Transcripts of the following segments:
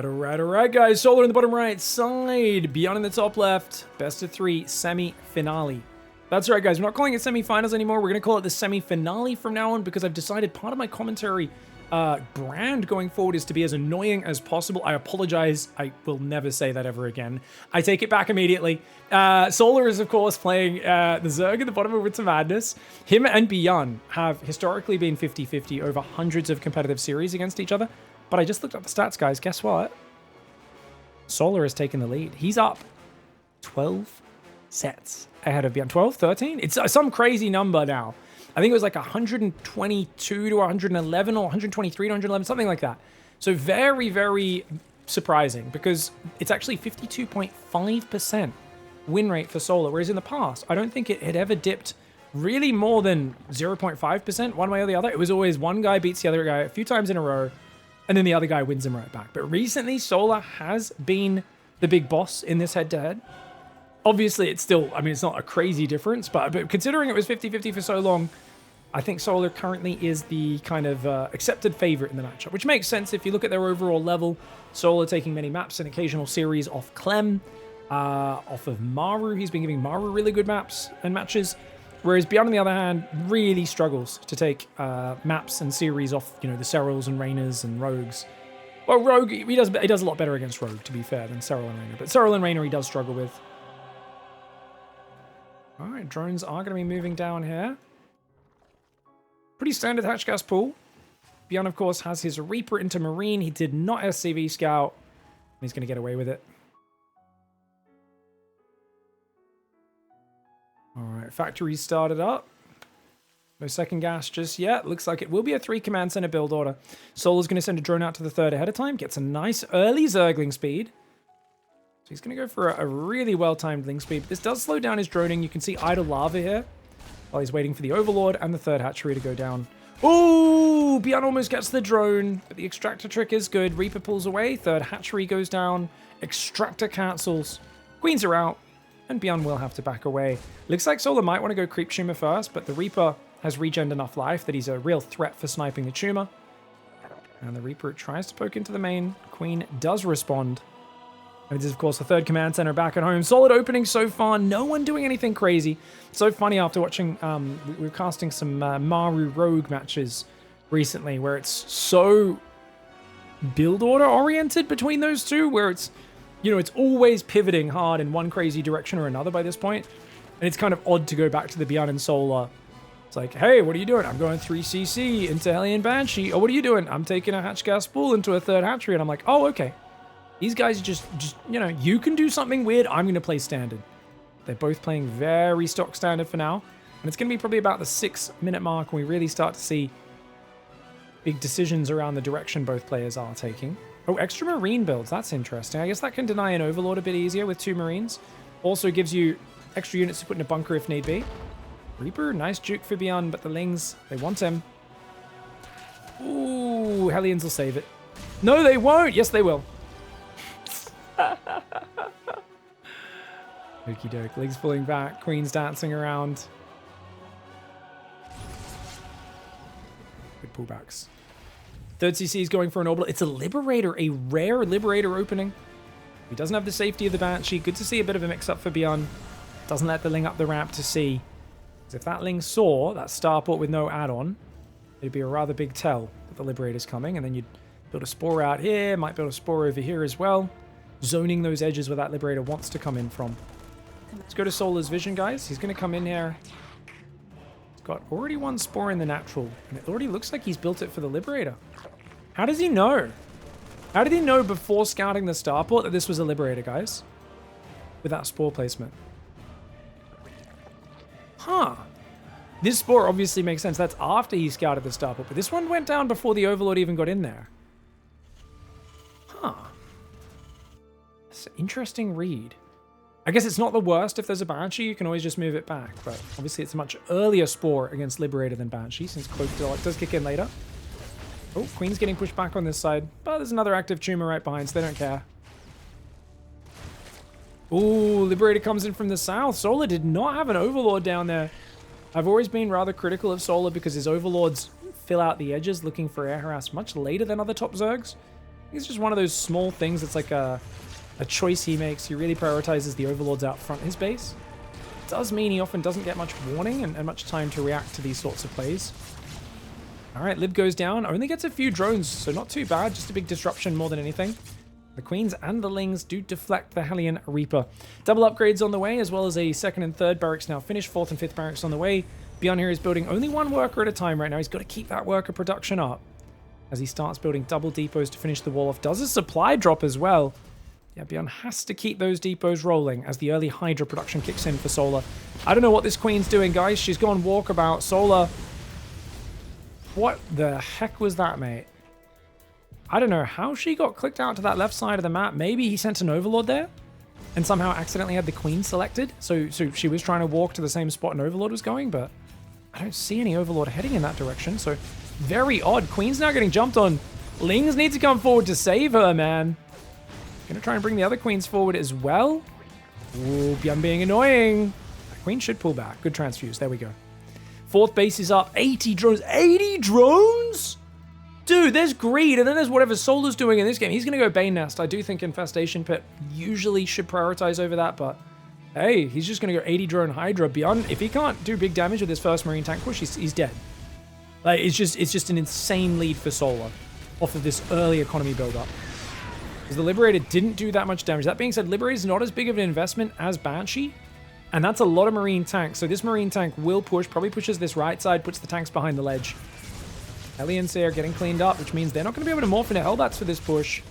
All right, guys. Solar in the bottom right side, BYUN in the top left. Best of 3 semi-finale. That's right, guys. We're not calling it semi-finals anymore. We're going to call it the semi-finale from now on because I've decided part of my commentary brand going forward is to be as annoying as possible. I apologize. I will never say that ever again. I take it back immediately. Solar is, of course, playing the Zerg at the bottom of Wits of Madness. Him and BYUN have historically been 50-50 over hundreds of competitive series against each other. But I just looked up the stats, guys. Guess what? Solar has taken the lead. He's up 12 sets ahead of BYUN. 12, 13? It's some crazy number now. I think it was like 122 to 111 or 123 to 111, something like that. So very, very surprising because it's actually 52.5% win rate for Solar, whereas in the past, I don't think it had ever dipped really more than 0.5% one way or the other. It was always one guy beats the other guy a few times in a row, and then the other guy wins him right back. But recently, Solar has been the big boss in this head-to-head. Obviously, it's still, I mean, it's not a crazy difference, but considering it was 50-50 for so long, I think Solar currently is the kind of accepted favorite in the matchup, which makes sense if you look at their overall level. Solar taking many maps and occasional series off Clem, off of Maru. He's been giving Maru really good maps and matches, whereas BYUN, on the other hand, really struggles to take maps and series off, you know, the Serals and Raynors and Rogues. Well, Rogue, he does a lot better against Rogue, to be fair, than Serral and Raynor, but Serral and Raynor he does struggle with. All right, drones are going to be moving down here. Pretty standard hatch gas pool. BYUN, of course, has his Reaper into Marine. He did not SCV Scout. He's going to get away with it. All right, factory started up. No second gas just yet. Looks like it will be a 3 command center build order. Solar's going to send a drone out to the 3rd ahead of time. Gets a nice early Zergling speed. So he's going to go for a really well-timed link speed. But this does slow down his droning. You can see idle lava here while he's waiting for the Overlord and the 3rd hatchery to go down. Ooh, BYUN almost gets the drone, but the extractor trick is good. Reaper pulls away. 3rd hatchery goes down. Extractor cancels. Queens are out. And BYUN will have to back away. Looks like Solar might want to go creep Tumor first, but the Reaper has regened enough life that he's a real threat for sniping the Tumor. And the Reaper tries to poke into the main. Queen does respond. And it is, of course, the 3rd command center back at home. Solid opening so far. No one doing anything crazy. So funny after watching, we were casting some Maru Rogue matches recently where it's so build order oriented between those two, where it's, you know, it's always pivoting hard in one crazy direction or another by this point. And it's kind of odd to go back to the BYUN and Solar. It's like, hey, what are you doing? I'm going 3cc into Hellion Banshee. Oh, what are you doing? I'm taking a hatch gas spool into a 3rd hatchery. And I'm like, oh, okay. These guys just, you know, you can do something weird. I'm going to play standard. They're both playing very stock standard for now. And it's going to be probably about the 6-minute mark when we really start to see big decisions around the direction both players are taking. Oh, extra Marine builds. That's interesting. I guess that can deny an Overlord a bit easier with 2 Marines. Also gives you extra units to put in a bunker if need be. Reaper, nice juke for BYUN, but the Lings, they want him. Ooh, Hellions will save it. No, they won't. Yes, they will. Okie doke. Lings pulling back. Queen's dancing around. Good pullbacks. 3rd CC is going for an orbital. It's a Liberator, a rare Liberator opening. He doesn't have the safety of the Banshee. Good to see a bit of a mix-up for BYUN. Doesn't let the Ling up the ramp to see. Because if that Ling saw that starport with no add-on, it'd be a rather big tell that the Liberator's coming. And then you'd build a Spore out here. Might build a Spore over here as well. Zoning those edges where that Liberator wants to come in from. Let's go to Solar's vision, guys. He's going to come in here. He's got already 1 Spore in the natural. And it already looks like he's built it for the Liberator. How does he know? How did he know before scouting the starport that this was a Liberator, guys? With that Spore placement. Huh. This Spore obviously makes sense. That's after he scouted the starport. But this one went down before the Overlord even got in there. Huh. That's an interesting read. I guess it's not the worst. If there's a Banshee, you can always just move it back. But obviously it's a much earlier Spore against Liberator than Banshee, since Cloak does kick in later. Oh, Queen's getting pushed back on this side. But there's another active Tumor right behind, so they don't care. Ooh, Liberator comes in from the south. Solar did not have an Overlord down there. I've always been rather critical of Solar because his Overlords fill out the edges looking for air harass much later than other top Zergs. It's just one of those small things. It's like a choice he makes. He really prioritizes the overlords out front his base. It does mean he often doesn't get much warning and much time to react to these sorts of plays. All right, Lib goes down. Only gets a few drones, so not too bad. Just a big disruption more than anything. The Queens and the Lings do deflect the Hellion Reaper. Double upgrades on the way, as well as a second and third barracks now finished. Fourth and fifth barracks on the way. BYUN here is building only one worker at a time right now. He's got to keep that worker production up as he starts building double depots to finish the wall off. Does a supply drop as well. Yeah, BYUN has to keep those depots rolling as the early Hydra production kicks in for Solar. I don't know what this Queen's doing, guys. She's gone walkabout. Solar. What the heck was that, mate? I don't know how she got clicked out to that left side of the map. Maybe he sent an Overlord there and somehow accidentally had the Queen selected. So she was trying to walk to the same spot an Overlord was going, but I don't see any Overlord heading in that direction. So very odd. Queen's now getting jumped on. Lings need to come forward to save her, man. Gonna try and bring the other Queens forward as well. Ooh, BYUN being annoying. That Queen should pull back. Good transfuse. There we go. Fourth base is up. 80 drones. 80 drones? Dude, there's greed, and then there's whatever Solar's doing in this game. He's going to go Bane Nest. I do think Infestation Pit usually should prioritize over that, but hey, he's just going to go 80 drone Hydra. BYUN, if he can't do big damage with his first Marine tank push, he's dead. Like, it's just an insane lead for Solar off of this early economy build-up. Because the Liberator didn't do that much damage. That being said, Liberator is not as big of an investment as Banshee, and that's a lot of Marine tanks. So this Marine tank will push, probably pushes this right side, puts the tanks behind the ledge. Hellions here getting cleaned up, which means they're not going to be able to morph into Hellbats for this push.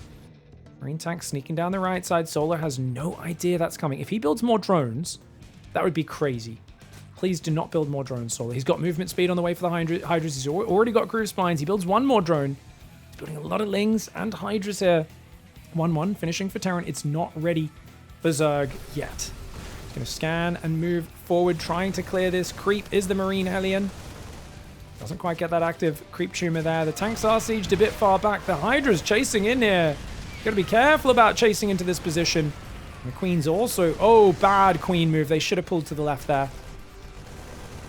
Marine tank sneaking down the right side. Solar has no idea that's coming. If he builds more drones, that would be crazy. Please do not build more drones, Solar. He's got movement speed on the way for the Hydras. He's already got groove spines. He builds one more drone. He's building a lot of Lings and Hydras here. 1-1 finishing for Terran. It's not ready for Zerg yet. He's going to scan and move forward, trying to clear this. Creep is the Marine Hellion. Doesn't quite get that active creep tumor there. The tanks are sieged a bit far back. The Hydra's chasing in here. Got to be careful about chasing into this position. And the Queen's also... Oh, bad Queen move. They should have pulled to the left there.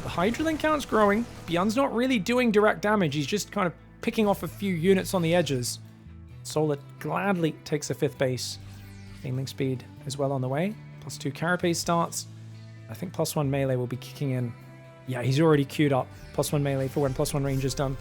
The Hydra link count's growing. BYUN's not really doing direct damage. He's just kind of picking off a few units on the edges. Solar gladly takes a fifth base. Link speed is well on the way. +2 carapace starts. I think +1 melee will be kicking in. Yeah, he's already queued up. +1 melee for when +1 range is done.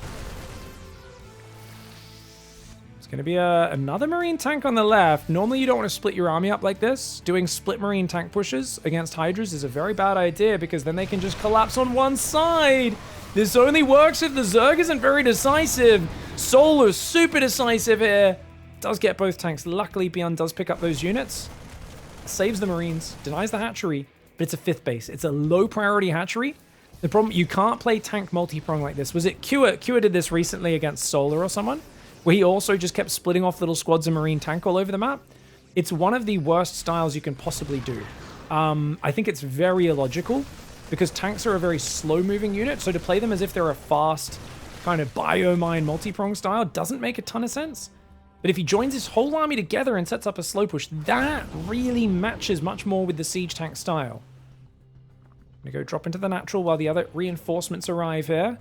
It's going to be another Marine tank on the left. Normally you don't want to split your army up like this. Doing split Marine tank pushes against Hydras is a very bad idea because then they can just collapse on one side. This only works if the Zerg isn't very decisive. Solar's super decisive here. Does get both tanks. Luckily, BYUN does pick up those units. Saves the Marines. Denies the hatchery. But it's a fifth base. It's a low priority hatchery. The problem, you can't play tank multi-prong like this. Was it Kua? Kua did this recently against Solar or someone, where he also just kept splitting off little squads of Marine tank all over the map. It's one of the worst styles you can possibly do. I think it's very illogical because tanks are a very slow-moving unit, so to play them as if they're a fast kind of biomine multi-prong style doesn't make a ton of sense. But if he joins his whole army together and sets up a slow push, that really matches much more with the siege tank style. I'm going to go drop into the natural while the other reinforcements arrive here.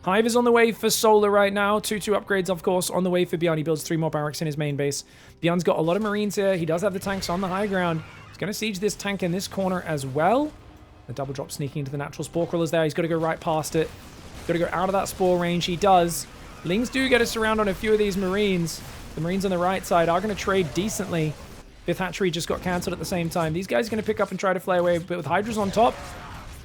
Hive is on the way for Solar right now. 2-2 upgrades, of course, on the way for BYUN. He builds 3 more barracks in his main base. BYUN's got a lot of Marines here. He does have the tanks on the high ground. He's going to siege this tank in this corner as well. The double drop sneaking into the natural. Spore Crawler's there. He's got to go right past it. Got to go out of that spore range. He does. Lings do get a surround on a few of these Marines. The Marines on the right side are going to trade decently. Fifth hatchery just got cancelled at the same time. These guys are going to pick up and try to fly away, but with Hydras on top,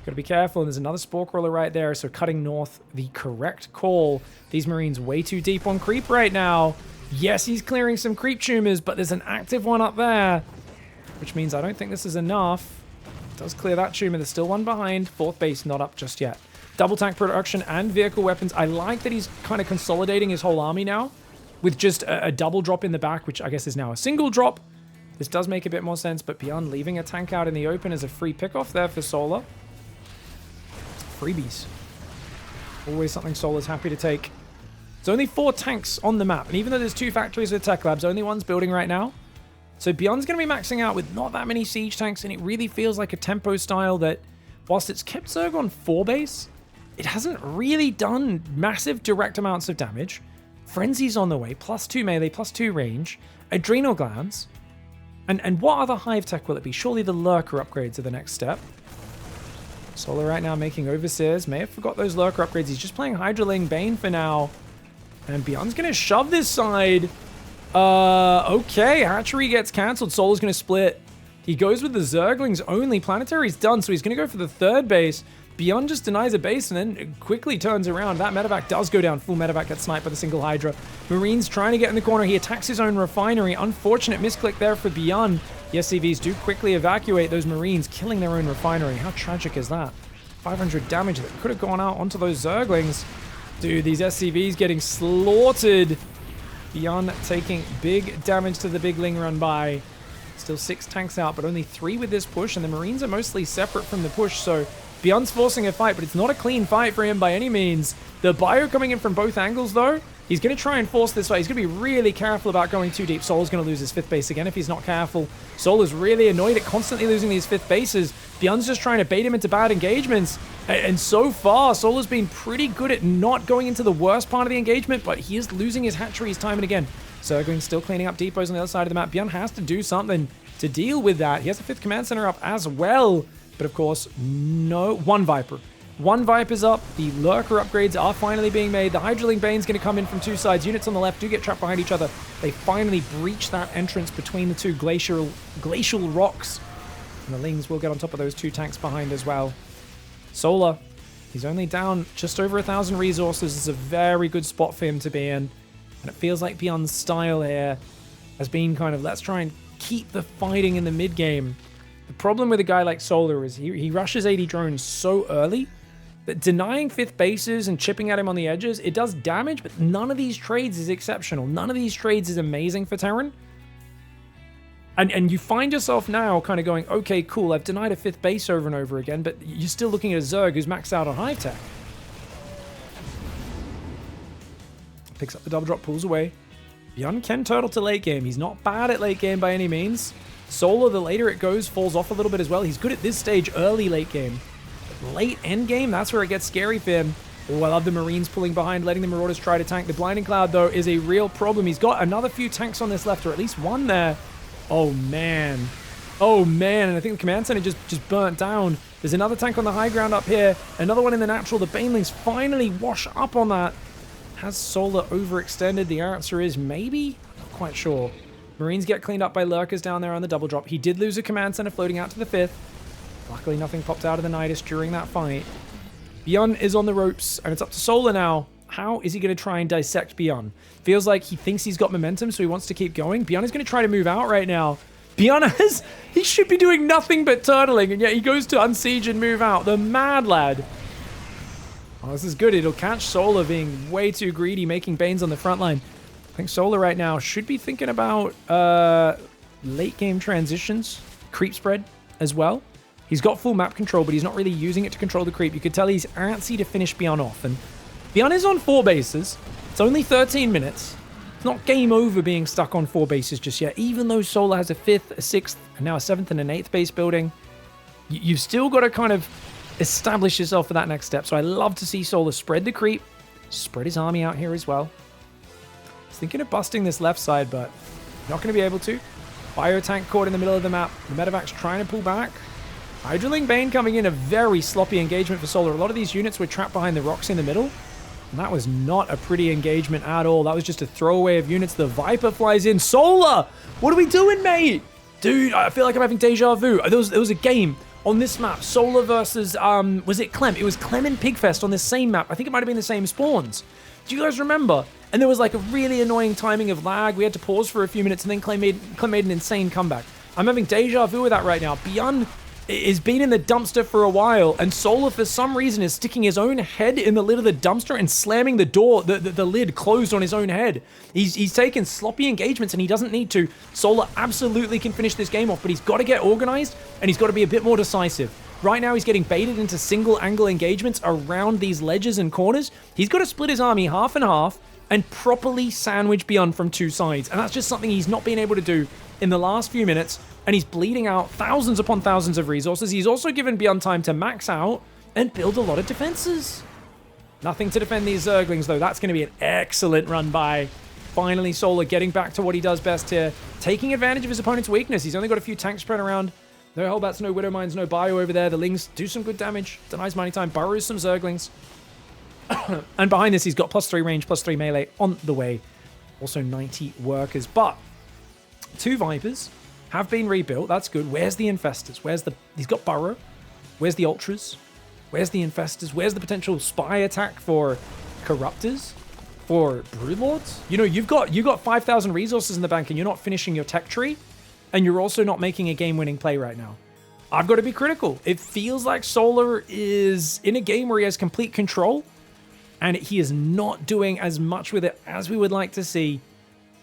got to be careful. And there's another Spore Crawler right there, so cutting north, the correct call. These Marines way too deep on creep right now. Yes, he's clearing some creep tumors, but there's an active one up there, which means I don't think this is enough. Does clear that tumor. There's still one behind. Fourth base not up just yet. Double tank production and vehicle weapons. I like that he's kind of consolidating his whole army now with just a double drop in the back, which I guess is now a single drop. This does make a bit more sense, but BYUN leaving a tank out in the open as a free pickoff there for Solar. Freebies. Always something Solar's happy to take. There's only 4 tanks on the map, and even though there's 2 factories with tech labs, only one's building right now. So BYUN's going to be maxing out with not that many siege tanks, and it really feels like a tempo style that, whilst it's kept Zerg on 4 base, it hasn't really done massive direct amounts of damage. Frenzy's on the way, +2 melee, +2 range, Adrenal Glands. And what other hive tech will it be? Surely the Lurker upgrades are the next step. Solar right now making Overseers. May have forgot those Lurker upgrades. He's just playing Hydraling Bane for now. And BYUN's going to shove this side. Okay, Hatchery gets cancelled. Solar's going to split. He goes with the Zerglings only. Planetary's done, so he's going to go for the third base. BYUN just denies a base and then quickly turns around. That medevac does go down. Full medevac gets sniped by the single Hydra. Marines trying to get in the corner. He attacks his own refinery. Unfortunate misclick there for BYUN. The SCVs do quickly evacuate those Marines, killing their own refinery. How tragic is that? 500 damage that could have gone out onto those Zerglings. Dude, these SCVs getting slaughtered. BYUN taking big damage to the big Ling run by. Still 6 tanks out, but only 3 with this push, and the Marines are mostly separate from the push, so BYUN's forcing a fight, but it's not a clean fight for him by any means. The bio coming in from both angles, though. He's going to try and force this fight. He's going to be really careful about going too deep. Solar's going to lose his 5th base again if he's not careful. Solar's really annoyed at constantly losing these 5th bases. BYUN's just trying to bait him into bad engagements. And so far, Solar's been pretty good at not going into the worst part of the engagement, but he is losing his hatcheries time and again. Zergling's still cleaning up depots on the other side of the map. BYUN has to do something to deal with that. He has a 5th command center up as well. But of course, no. One Viper. One Viper's up. The Lurker upgrades are finally being made. The Hydraling Bane's going to come in from 2 sides. Units on the left do get trapped behind each other. They finally breach that entrance between the 2 glacial rocks. And the Lings will get on top of those 2 tanks behind as well. Solar, he's only down just over 1,000 resources. This is a very good spot for him to be in. And it feels like BYUN's style here has been kind of, let's try and keep the fighting in the mid-game. The problem with a guy like Solar is he rushes 80 drones so early that denying 5th bases and chipping at him on the edges, it does damage, but none of these trades is exceptional. None of these trades is amazing for Terran. And you find yourself now kind of going, okay, cool, I've denied a 5th base over and over again, but you're still looking at a Zerg who's maxed out on hive tech. Picks up the double drop, pulls away. BYUN can turtle to late game. He's not bad at late game by any means. Solar, the later it goes, falls off a little bit as well. He's good at this stage, early late game. But late end game, that's where it gets scary for him. Oh, I love the Marines pulling behind, letting the Marauders try to tank. The Blinding Cloud, though, is a real problem. He's got another few tanks on this left, or at least one there. Oh, man. Oh, man. And I think the command center just burnt down. There's another tank on the high ground up here. Another one in the natural. The Banelings finally wash up on that. Has Solar overextended? The answer is maybe. Not quite sure. Marines get cleaned up by Lurkers down there on the double drop. He did lose a command center floating out to the 5th. Luckily, nothing popped out of the Nidus during that fight. BYUN is on the ropes, and it's up to Solar now. How is he going to try and dissect BYUN? Feels like he thinks he's got momentum, so he wants to keep going. BYUN is going to try to move out right now. BYUN he should be doing nothing but turtling, and yet he goes to unsiege and move out. The mad lad. Oh, this is good. It'll catch Solar being way too greedy, making Banes on the front line. I think Solar right now should be thinking about late game transitions, creep spread as well. He's got full map control, but he's not really using it to control the creep. You could tell he's antsy to finish BYUN off. And BYUN is on 4 bases. It's only 13 minutes. It's not game over being stuck on 4 bases just yet. Even though Solar has a 5th, a 6th, and now a 7th and an 8th base building, you've still got to kind of establish yourself for that next step. So I love to see Solar spread the creep, spread his army out here as well. He's thinking of busting this left side, but not going to be able to. Biotank caught in the middle of the map. The medevac's trying to pull back. Hydraling Bane coming in, a very sloppy engagement for Solar. A lot of these units were trapped behind the rocks in the middle. And that was not a pretty engagement at all. That was just a throwaway of units. The Viper flies in. Solar! What are we doing, mate? Dude, I feel like I'm having deja vu. There was a game on this map. Solar versus, was it Clem? It was Clem and Pigfest on this same map. I think it might have been the same spawns. Do you guys remember? And there was like a really annoying timing of lag. We had to pause for a few minutes and then Clem made an insane comeback. I'm having deja vu with that right now. BYUN is been in the dumpster for a while, and Solar for some reason is sticking his own head in the lid of the dumpster and slamming the door, the lid closed on his own head. He's taken sloppy engagements and he doesn't need to. Solar absolutely can finish this game off, but he's got to get organized and he's got to be a bit more decisive. Right now he's getting baited into single angle engagements around these ledges and corners. He's got to split his army half and half and properly sandwich BYUN from 2 sides, and that's just something he's not been able to do in the last few minutes. And he's bleeding out thousands upon thousands of resources. He's also given BYUN time to max out and build a lot of defenses. Nothing to defend these Zerglings, though. That's going to be an excellent run by. Finally, Solar getting back to what he does best here. Taking advantage of his opponent's weakness. He's only got a few tanks spread around. No Hellbats, no Widow Mines, no Bio over there. The Lings do some good damage. Denies Mighty Time. Burrows some Zerglings. And behind this, he's got +3 range, +3 melee on the way. Also 90 workers. But 2 Vipers have been rebuilt. That's good. Where's the Infestors? He's got Burrow. Where's the Ultras? Where's the Infestors? Where's the potential spy attack for Corruptors? For Broodlords? You know, you've got 5,000 resources in the bank and you're not finishing your tech tree. And you're also not making a game-winning play right now. I've got to be critical. It feels like Solar is in a game where he has complete control. And he is not doing as much with it as we would like to see.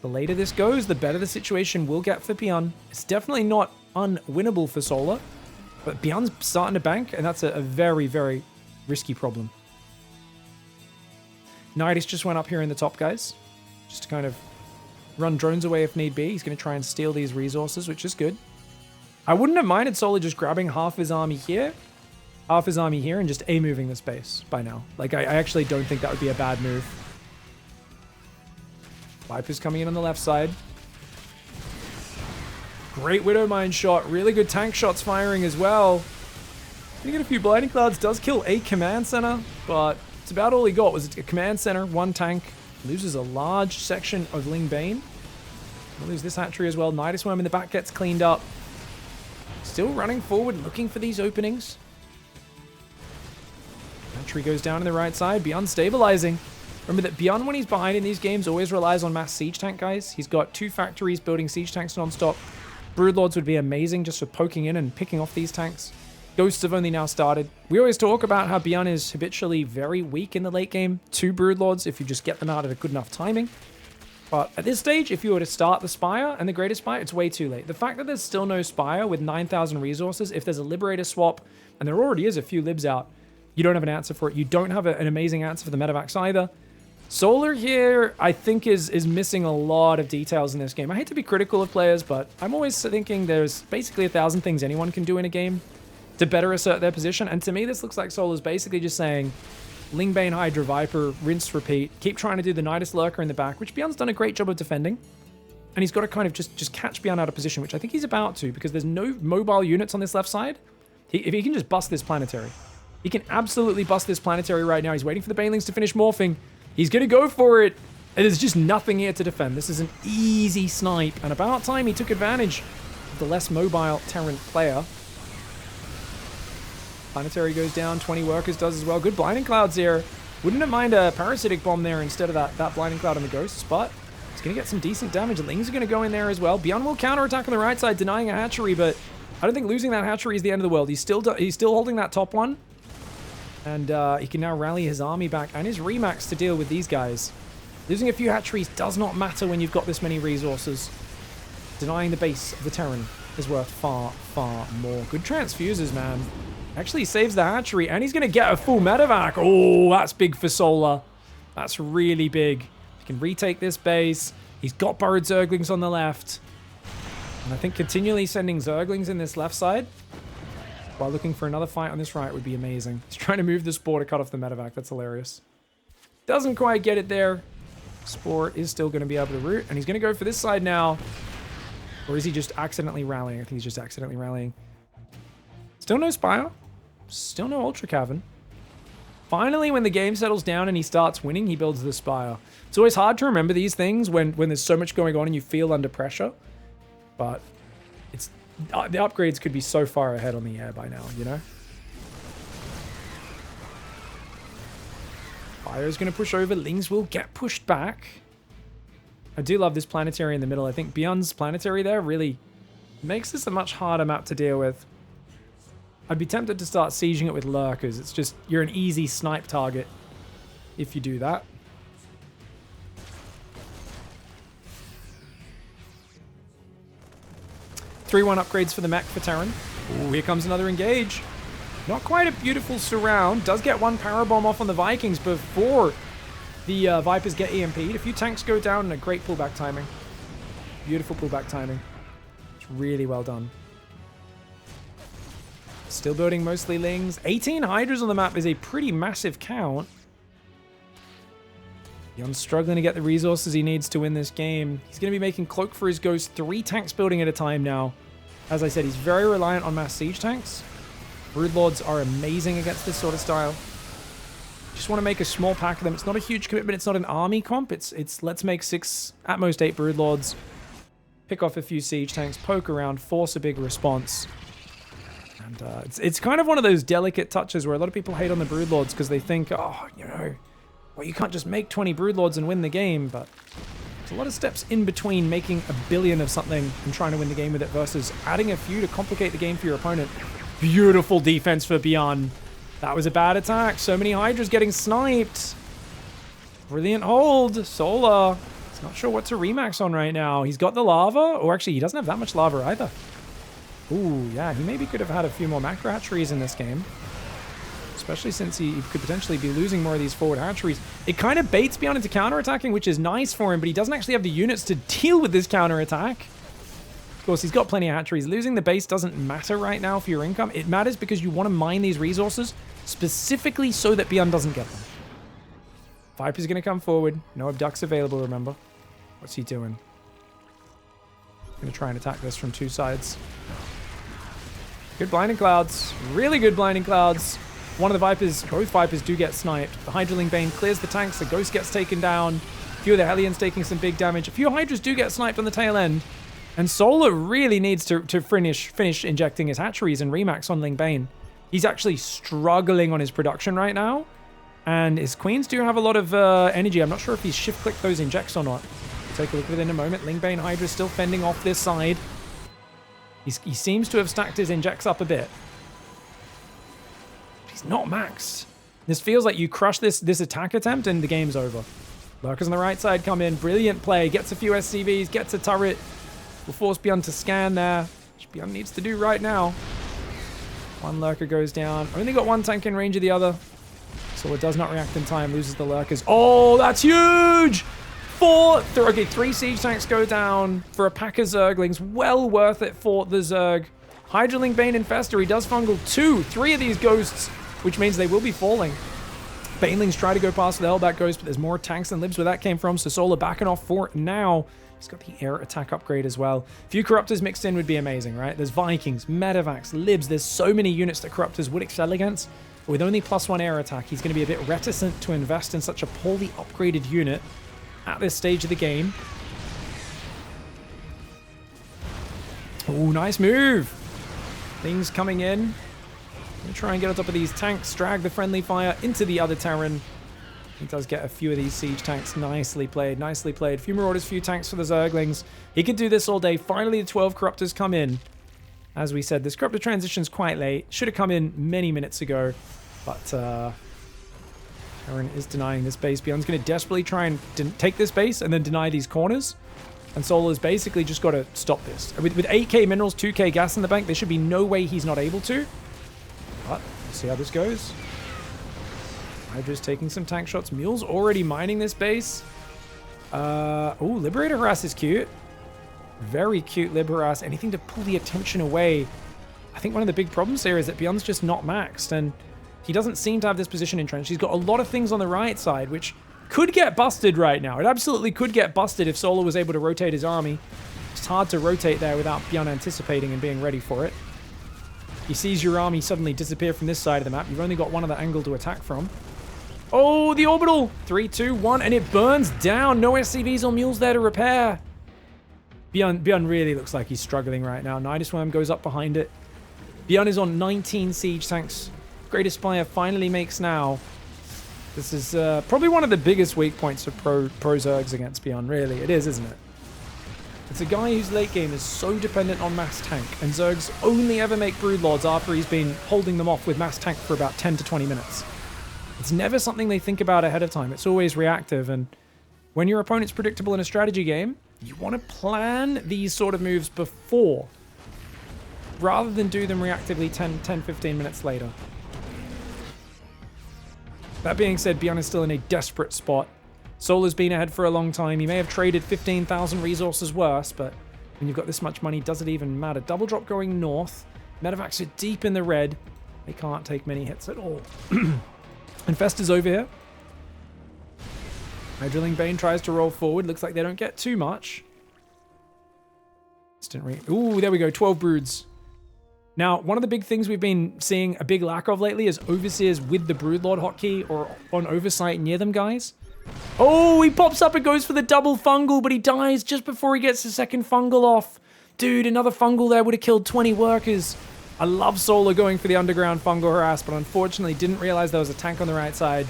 The later this goes, the better the situation will get for BYUN. It's definitely not unwinnable for Solar. But BYUN's starting to bank, and that's a very, very risky problem. Nidus just went up here in the top, guys. Just to kind of run drones away if need be. He's going to try and steal these resources, which is good. I wouldn't have minded Solar just grabbing half his army here, and just A-moving this base by now. Like, I actually don't think that would be a bad move. Viper's coming in on the left side. Great Widow Mine shot. Really good tank shots firing as well. Gonna get a few Blinding Clouds. Does kill a command center, but it's about all he got was a command center, 1 tank. Loses a large section of Ling Bane. We'll lose this hatchery as well. Nidus Worm in the back gets cleaned up. Still running forward, looking for these openings. Hatchery goes down on the right side. BYUN stabilizing. Remember that BYUN, when he's behind in these games, always relies on mass siege tank guys. He's got 2 factories building siege tanks non-stop. Broodlords would be amazing just for poking in and picking off these tanks. Ghosts have only now started. We always talk about how BYUN is habitually very weak in the late game to Broodlords if you just get them out at a good enough timing. But at this stage, if you were to start the Spire and the Greater Spire, it's way too late. The fact that there's still no Spire with 9,000 resources, if there's a Liberator swap, and there already is a few Libs out, you don't have an answer for it. You don't have an amazing answer for the Medivacs either. Solar here, I think, is missing a lot of details in this game. I hate to be critical of players, but I'm always thinking there's basically 1,000 things anyone can do in a game to better assert their position. And to me, this looks like Solar's basically just saying, Lingbane, Hydra, Viper, rinse, repeat. Keep trying to do the Nidus Lurker in the back, which BYUN's done a great job of defending. And he's got to kind of just catch BYUN out of position, which I think he's about to, because there's no mobile units on this left side. If he can just bust this planetary. He can absolutely bust this planetary right now. He's waiting for the Banelings to finish morphing. He's going to go for it. And there's just nothing here to defend. This is an easy snipe. And about time he took advantage of the less mobile Terran player. Planetary goes down. 20 workers does as well. Good Blinding Clouds here. Wouldn't have mind a Parasitic Bomb there instead of that Blinding Cloud on the Ghosts. But it's going to get some decent damage. The Lings are going to go in there as well. BYUN will counterattack on the right side, denying a hatchery. But I don't think losing that hatchery is the end of the world. He's still holding that top one. And he can now rally his army back and his Remax to deal with these guys. Losing a few hatcheries does not matter when you've got this many resources. Denying the base of the Terran is worth far, far more. Good transfuses, man. Actually saves the hatchery, and he's going to get a full medevac. Oh, that's big for Solar. That's really big. He can retake this base. He's got burrowed Zerglings on the left. And I think continually sending Zerglings in this left side while looking for another fight on this right would be amazing. He's trying to move the Spore to cut off the medevac. That's hilarious. Doesn't quite get it there. Spore is still going to be able to root, and he's going to go for this side now. Or is he just accidentally rallying? I think he's just accidentally rallying. Still no Spire. Still no Ultra Cavern. Finally, when the game settles down and he starts winning, he builds the Spire. It's always hard to remember these things when there's so much going on and you feel under pressure. But it's the upgrades could be so far ahead on the air by now, you know? Fire is going to push over. Lings will get pushed back. I do love this planetary in the middle. I think BYUN's planetary there really makes this a much harder map to deal with. I'd be tempted to start sieging it with lurkers. It's just, you're an easy snipe target if you do that. (3-1) upgrades for the mech for Terran. Ooh, here comes another engage. Not quite a beautiful surround. Does get one Parabomb off on the Vikings before the Vipers get EMP'd. A few tanks go down and a great pullback timing. Beautiful pullback timing. It's really well done. Still building mostly Lings. 18 Hydras on the map is a pretty massive count. BYUN's struggling to get the resources he needs to win this game. He's going to be making Cloak for his Ghost 3 tanks building at a time now. As I said, he's very reliant on mass siege tanks. Broodlords are amazing against this sort of style. Just want to make a small pack of them. It's not a huge commitment. It's not an army comp. It's let's make 6, at most 8 Broodlords. Pick off a few siege tanks, poke around, force a big response. And it's kind of one of those delicate touches where a lot of people hate on the Broodlords because they think, oh, you know, well, you can't just make 20 Broodlords and win the game, but there's a lot of steps in between making a billion of something and trying to win the game with it versus adding a few to complicate the game for your opponent. Beautiful defense for BYUN. That was a bad attack. So many Hydras getting sniped. Brilliant hold. Solar. He's not sure what to remax on right now. He's got the lava. Or actually, he doesn't have that much lava either. Ooh, yeah. He maybe could have had a few more macro hatcheries in this game. Especially since he could potentially be losing more of these forward hatcheries. It kind of baits BYUN into counterattacking, which is nice for him, but he doesn't actually have the units to deal with this counterattack. Of course, he's got plenty of hatcheries. Losing the base doesn't matter right now for your income. It matters because you want to mine these resources specifically so that BYUN doesn't get them. Viper's going to come forward. No abducts available, remember. What's he doing? Going to try and attack this from 2 sides. Good blinding clouds. Really good blinding clouds. One of the Vipers, both Vipers do get sniped. The Hydraling Bane clears the tanks. The Ghost gets taken down. A few of the Hellions taking some big damage. A few Hydras do get sniped on the tail end. And Solar really needs to finish injecting his hatcheries and remax on Ling Bane. He's actually struggling on his production right now. And his Queens do have a lot of energy. I'm not sure if he's shift-clicked those injects or not. We'll take a look at it in a moment. Ling Bane Hydra still fending off this side. He seems to have stacked his injects up a bit. He's not maxed. This feels like you crush this attack attempt and the game's over. Lurkers on the right side come in. Brilliant play. Gets a few SCVs. Gets a turret. Will force BYUN to scan there, which BYUN needs to do right now. One Lurker goes down. Only got 1 tank in range of the other. So it does not react in time. Loses the Lurkers. Oh, that's huge! 3 siege tanks go down for a pack of Zerglings. Well worth it for the Zerg. Hydraling Bane Infestor. He does fungal 3 of these Ghosts, which means they will be falling. Banelings try to go past the Hellback Ghost, but there's more tanks than libs where that came from. So Solar backing off for it now. He's got the air attack upgrade as well. A few Corruptors mixed in would be amazing, right? There's Vikings, Medivacs, Libs. There's so many units that Corruptors would excel against. But with only +1 air attack, he's going to be a bit reticent to invest in such a poorly upgraded unit at this stage of the game. Oh, nice move. Things coming in. Gonna try and get on top of these tanks, drag the friendly fire into the other Terran. He does get a few of these siege tanks. Nicely played, nicely played. A few Marauders, few tanks for the Zerglings. He could do this all day. Finally, the 12 Corruptors come in. As we said, this Corruptor transition's quite late. Should have come in many minutes ago. But Terran is denying this base. BYUN's going to desperately try and take this base and then deny these corners. And Solar's basically just got to stop this. With 8k minerals, 2k gas in the bank, there should be no way he's not able to. But we'll see how this goes. Hydra's taking some tank shots. Mule's already mining this base. Oh, Liberator Harass is cute. Very cute Lib Harass. Anything to pull the attention away. I think one of the big problems here is that BYUN's just not maxed, and he doesn't seem to have this position entrenched. He's got a lot of things on the right side, which could get busted right now. It absolutely could get busted if Solar was able to rotate his army. It's hard to rotate there without BYUN anticipating and being ready for it. He sees your army suddenly disappear from this side of the map. You've only got one other angle to attack from. Oh, the orbital! 3, 2, 1, and it burns down. No SCVs or mules there to repair. BYUN really looks like he's struggling right now. Nidus Worm goes up behind it. BYUN is on 19 siege tanks. Greatest Spire finally makes now. This is probably one of the biggest weak points of pro Zergs against BYUN, really. It is, isn't it? It's a guy whose late game is so dependent on mass tank, and Zergs only ever make Broodlords after he's been holding them off with mass tank for about 10 to 20 minutes. It's never something they think about ahead of time. It's always reactive, and when your opponent's predictable in a strategy game, you want to plan these sort of moves before, rather than do them reactively 10, 15 minutes later. That being said, BYUN is still in a desperate spot. Solar's been ahead for a long time. He may have traded 15,000 resources worse, but when you've got this much money, does it even matter? Double drop going north. Medivacs are deep in the red. They can't take many hits at all. Infestor's over here. Hydroling Bane tries to roll forward. Looks like they don't get too much. Ooh, there we go. 12 broods. Now, one of the big things we've been seeing a big lack of lately is Overseers with the Broodlord hotkey or on Oversight near them, guys. Oh, he pops up and goes for the double fungal, but he dies just before he gets the second fungal off. Dude, another fungal there would have killed 20 workers. I love Solar going for the underground fungal harass, but unfortunately didn't realize there was a tank on the right side.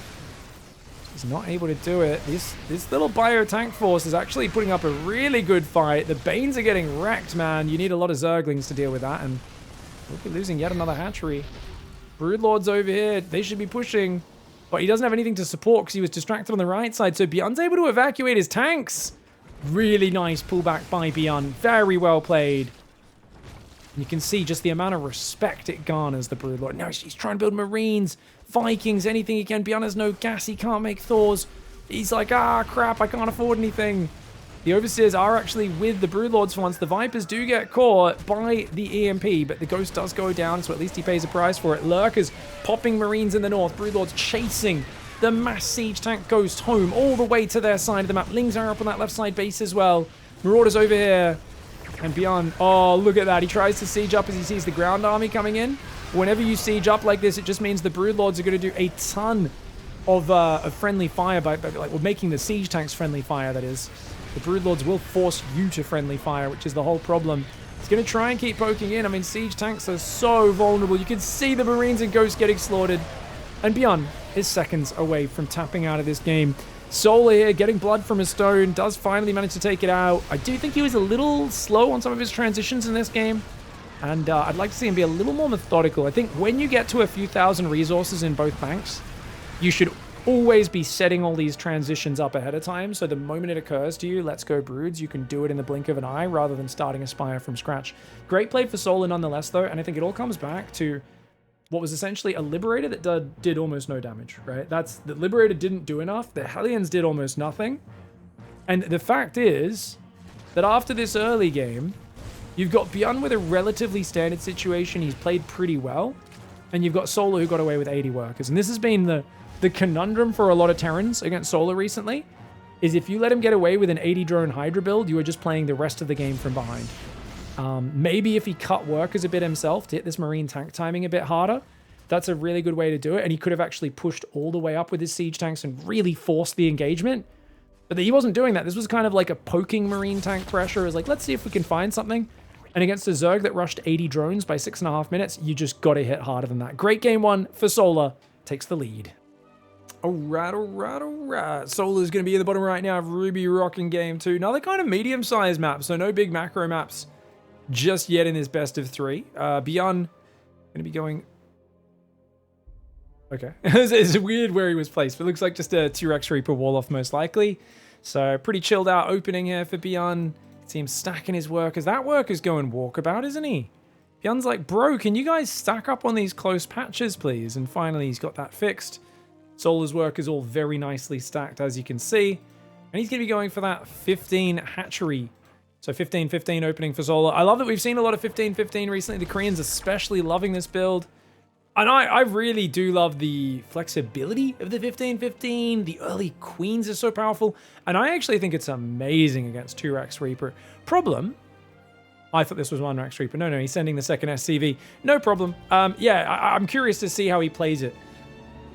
He's not able to do it. This little bio tank force is actually putting up a really good fight. The Banes are getting wrecked, man. You need a lot of Zerglings to deal with that, and we'll be losing yet another hatchery. Broodlords over here. They should be pushing, but he doesn't have anything to support because he was distracted on the right side, so BYUN's able to evacuate his tanks. Really nice pullback by BYUN. Very well played. And you can see just the amount of respect it garners, the Broodlord. Now he's trying to build Marines, Vikings, anything he can. BYUN has no gas. He can't make Thors. He's like, ah, crap, I can't afford anything. The Overseers are actually with the Broodlords for once. The Vipers do get caught by the EMP, but the Ghost does go down, so at least he pays a price for it. Lurkers popping Marines in the north. Broodlords chasing the mass siege tank Ghost home all the way to their side of the map. Lings are up on that left side base as well. Marauders over here. And BYUN, oh, look at that. He tries to siege up as he sees the ground army coming in. Whenever you siege up like this, it just means the Broodlords are going to do a ton of friendly fire by making the siege tanks friendly fire, that is. The Broodlords will force you to friendly fire, which is the whole problem. He's going to try and keep poking in. I mean, siege tanks are so vulnerable. You can see the Marines and Ghosts getting slaughtered. And BYUN is seconds away from tapping out of this game. Solar here, getting blood from a stone, does finally manage to take it out. I do think he was a little slow on some of his transitions in this game. And I'd like to see him be a little more methodical. I think when you get to a few thousand resources in both banks, you should always be setting all these transitions up ahead of time, so the moment it occurs to you, let's go Broods, you can do it in the blink of an eye rather than starting a Spire from scratch. Great play for Solar nonetheless, though, and I think it all comes back to what was essentially a Liberator that did almost no damage, right? The Liberator didn't do enough, the Hellions did almost nothing, and the fact is that after this early game, you've got BYUN with a relatively standard situation, he's played pretty well, and you've got Solar who got away with 80 workers, and this has been the conundrum for a lot of Terrans against Solar recently, is if you let him get away with an 80 drone Hydra build, you are just playing the rest of the game from behind. Maybe if he cut workers a bit himself to hit this Marine tank timing a bit harder, that's a really good way to do it, and he could have actually pushed all the way up with his siege tanks and really forced the engagement. But he wasn't doing that. This was kind of like a poking Marine tank pressure. It was like, let's see if we can find something. And against a Zerg that rushed 80 drones by 6.5 minutes, you just got to hit harder than that. Great game one for Solar. Takes the lead. All right. Solar's going to be in the bottom right now of Ruby rocking game 2. Another kind of medium-sized map, so no big macro maps just yet in this best of 3. BYUN going to be going... Okay. It's weird where he was placed, but it looks like just a T-Rex Reaper wall-off most likely. So pretty chilled out opening here for BYUN. See him stacking his workers. That worker's going walkabout, isn't he? BYUN's like, bro, can you guys stack up on these close patches, please? And finally, he's got that fixed. Solar's work is all very nicely stacked, as you can see. And he's going to be going for that 15 hatchery. So 15-15 opening for Solar. I love that we've seen a lot of 15-15 recently. The Koreans especially loving this build. And I really do love the flexibility of the 15-15. The early queens are so powerful. And I actually think it's amazing against 2-Rex Reaper. Problem... I thought this was 1-Rex Reaper. No, he's sending the second SCV. No problem. I'm curious to see how he plays it.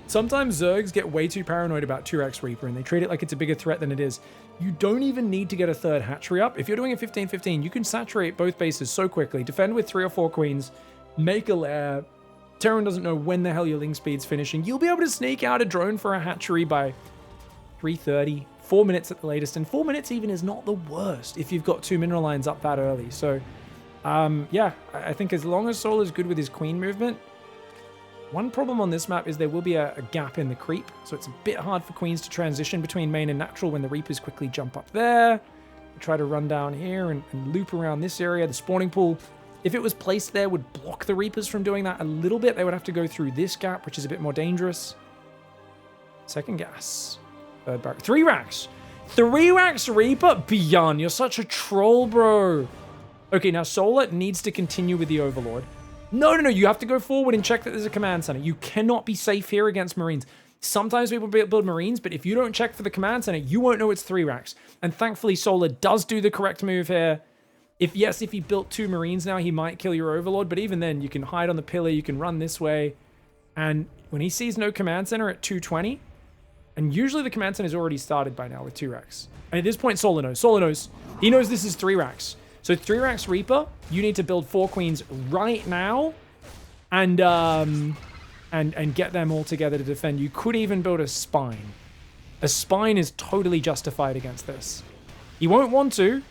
Sometimes Zergs get way too paranoid about 2-Rex Reaper and they treat it like it's a bigger threat than it is. You don't even need to get a third hatchery up. If you're doing a 15-15, you can saturate both bases so quickly. Defend with 3 or 4 queens. Make a lair. Terran doesn't know when the hell your Ling speed's finishing. You'll be able to sneak out a drone for a hatchery by 3:30, 4 minutes at the latest. And 4 minutes even is not the worst if you've got 2 mineral lines up that early. So, yeah, I think as long as Solar's good with his queen movement, one problem on this map is there will be a gap in the creep, so it's a bit hard for queens to transition between main and natural when the Reapers quickly jump up there. Try to run down here and loop around this area. The spawning pool, if it was placed there, would block the Reapers from doing that a little bit. They would have to go through this gap, which is a bit more dangerous. Second gas. Third barrack. 3 racks. 3 racks Reaper? BYUN, you're such a troll, bro. Okay, now Solar needs to continue with the Overlord. No, you have to go forward and check that there's a command center. You cannot be safe here against Marines. Sometimes people build Marines, but if you don't check for the command center, you won't know it's 3 racks. And thankfully, Solar does do the correct move here. If he built 2 Marines now, he might kill your Overlord, but even then, you can hide on the pillar, you can run this way. And when he sees no command center at 220, and usually the command center is already started by now with 2 racks. And at this point, Solar knows. Solar knows. He knows this is 3 racks. So 3 racks Reaper, you need to build 4 Queens right now, and get them all together to defend. You could even build a Spine. A Spine is totally justified against this. He won't want to.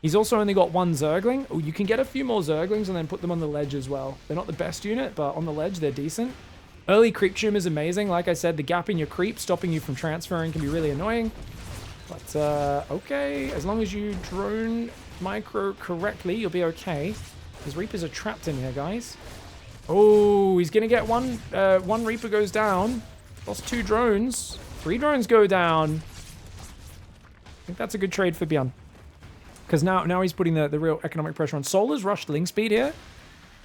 He's also only got 1 Zergling. Oh, you can get a few more Zerglings and then put them on the ledge as well. They're not the best unit, but on the ledge, they're decent. Early creep zoom is amazing. Like I said, the gap in your creep stopping you from transferring can be really annoying. But, okay. As long as you drone micro correctly, you'll be okay. His Reapers are trapped in here, guys. Oh, he's going to get one. One Reaper goes down. Lost 2 drones. 3 drones go down. I think that's a good trade for BYUN. Because now he's putting the real economic pressure on. Solar's rushed Ling Speed here,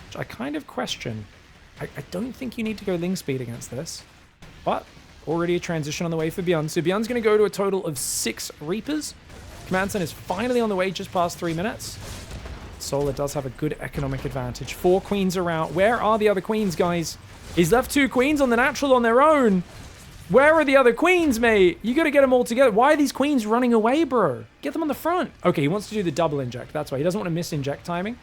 which I kind of question. I don't think you need to go Ling Speed against this. But already a transition on the way for BYUN. So BYUN's going to go to a total of 6 Reapers. Command Center is finally on the way just past 3 minutes. Solar does have a good economic advantage. 4 Queens are out. Where are the other Queens, guys? He's left 2 Queens on the natural on their own. Where are the other Queens, mate? You got to get them all together. Why are these Queens running away, bro? Get them on the front. Okay, he wants to do the double inject. That's why. He doesn't want to miss inject timing.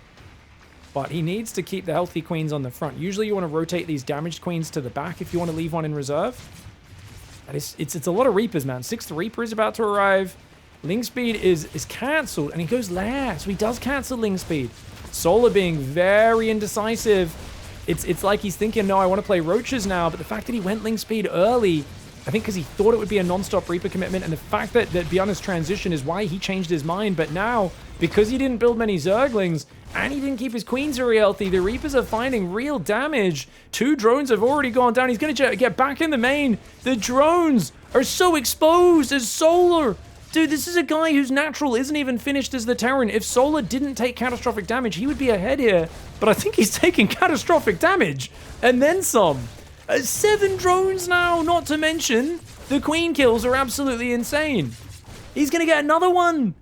But he needs to keep the healthy Queens on the front. Usually you want to rotate these damaged Queens to the back if you want to leave one in reserve. And it's a lot of Reapers, man. 6th Reaper is about to arrive. Ling Speed is cancelled, and he goes last. So he does cancel Ling Speed. Solar being very indecisive. It's like he's thinking, no, I want to play Roaches now, but the fact that he went Ling Speed early, I think because he thought it would be a non-stop Reaper commitment, and the fact that BYUN's transition is why he changed his mind, but now, because he didn't build many Zerglings, and he didn't keep his Queens very healthy, the Reapers are finding real damage. 2 drones have already gone down. He's going to get back in the main. The drones are so exposed as Solar. Dude, this is a guy whose natural isn't even finished as the Terran. If Solar didn't take catastrophic damage, he would be ahead here. But I think he's taking catastrophic damage. And then some. 7 drones now, not to mention the Queen kills are absolutely insane. He's going to get another one.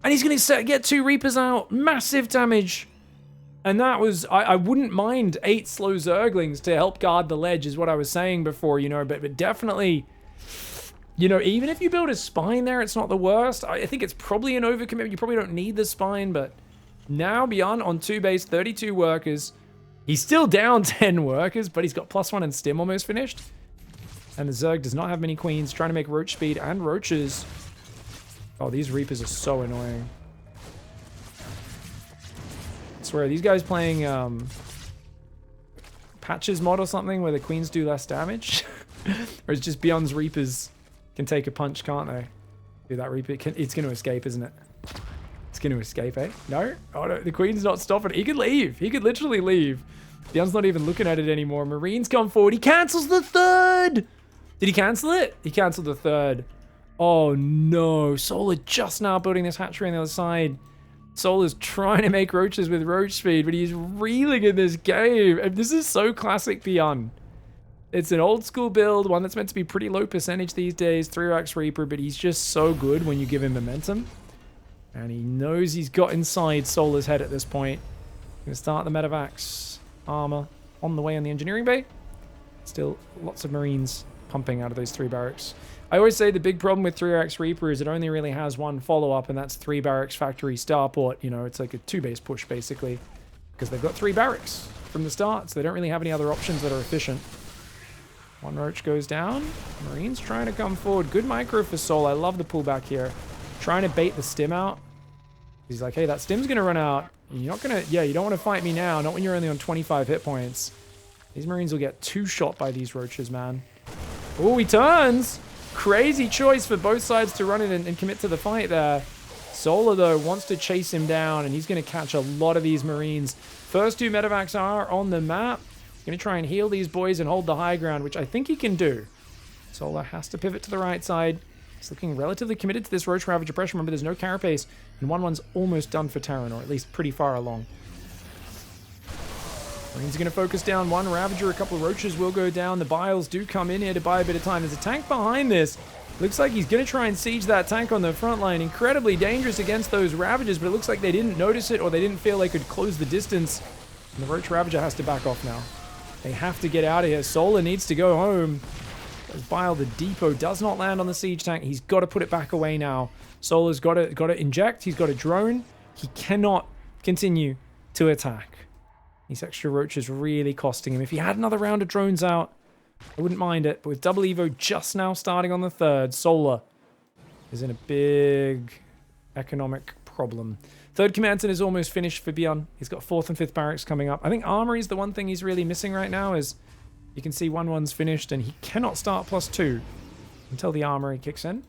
And he's going to get 2 Reapers out. Massive damage. And that was... I wouldn't mind 8 slow Zerglings to help guard the ledge, is what I was saying before, you know. But definitely... You know, even if you build a Spine there, it's not the worst. I think it's probably an overcommit. You probably don't need the Spine, but now BYUN on 2 base, 32 workers. He's still down 10 workers, but he's got +1 and Stim almost finished. And the Zerg does not have many Queens, trying to make Roach speed and Roaches. Oh, these Reapers are so annoying. I swear, these guys playing Patches mod or something where the Queens do less damage? Or it's just BYUN's Reapers... can take a punch, can't they? Do that Reaper. It's going to escape, isn't it? It's going to escape, eh? No? Oh, no. The Queen's not stopping. He could leave. He could literally leave. BYUN's not even looking at it anymore. Marines come forward. He cancels the 3rd. Did he cancel it? He canceled the 3rd. Oh, no. Solar just now building this hatchery on the other side. Solar's trying to make Roaches with Roach speed, but he's reeling in this game. And this is so classic BYUN. It's an old school build, one that's meant to be pretty low percentage these days, 3-Rax Reaper, but he's just so good when you give him momentum. And he knows he's got inside Solar's head at this point. Gonna start the Medivacs armor on the way on the engineering bay. Still lots of Marines pumping out of those 3 barracks. I always say the big problem with 3-Rax Reaper is it only really has 1 follow-up, and that's 3 barracks factory starport. You know, it's like a 2-base push, basically. Because they've got 3 barracks from the start, so they don't really have any other options that are efficient. 1 Roach goes down. Marines trying to come forward. Good micro for Sol. I love the pullback here. Trying to bait the Stim out. He's like, hey, that Stim's going to run out. You're not going to... Yeah, you don't want to fight me now. Not when you're only on 25 hit points. These Marines will get 2 shot by these Roaches, man. Oh, he turns. Crazy choice for both sides to run in and commit to the fight there. Solar, though, wants to chase him down, and he's going to catch a lot of these Marines. First 2 medevacs are on the map. Going to try and heal these boys and hold the high ground, which I think he can do. Solar has to pivot to the right side. He's looking relatively committed to this Roach Ravager pressure. Remember, there's no carapace, and 1-1's almost done for Terran, or at least pretty far along. Marines are going to focus down one Ravager. A couple of Roaches will go down. The Biles do come in here to buy a bit of time. There's a tank behind this. Looks like he's going to try and siege that tank on the front line. Incredibly dangerous against those Ravagers, but it looks like they didn't notice it or they didn't feel they could close the distance. And the Roach Ravager has to back off now. They have to get out of here. Solar needs to go home. As Bile, the depot, does not land on the siege tank. He's got to put it back away now. Solar's got to inject. He's got a drone. He cannot continue to attack. These extra Roaches really costing him. If he had another round of drones out, I wouldn't mind it. But with double Evo just now starting on the 3rd, Solar is in a big economic problem. 3rd Command Center is almost finished for BYUN. He's got 4th and 5th barracks coming up. I think Armory is the one thing he's really missing right now. Is you can see 1-1's finished and he cannot start +2 until the Armory kicks in.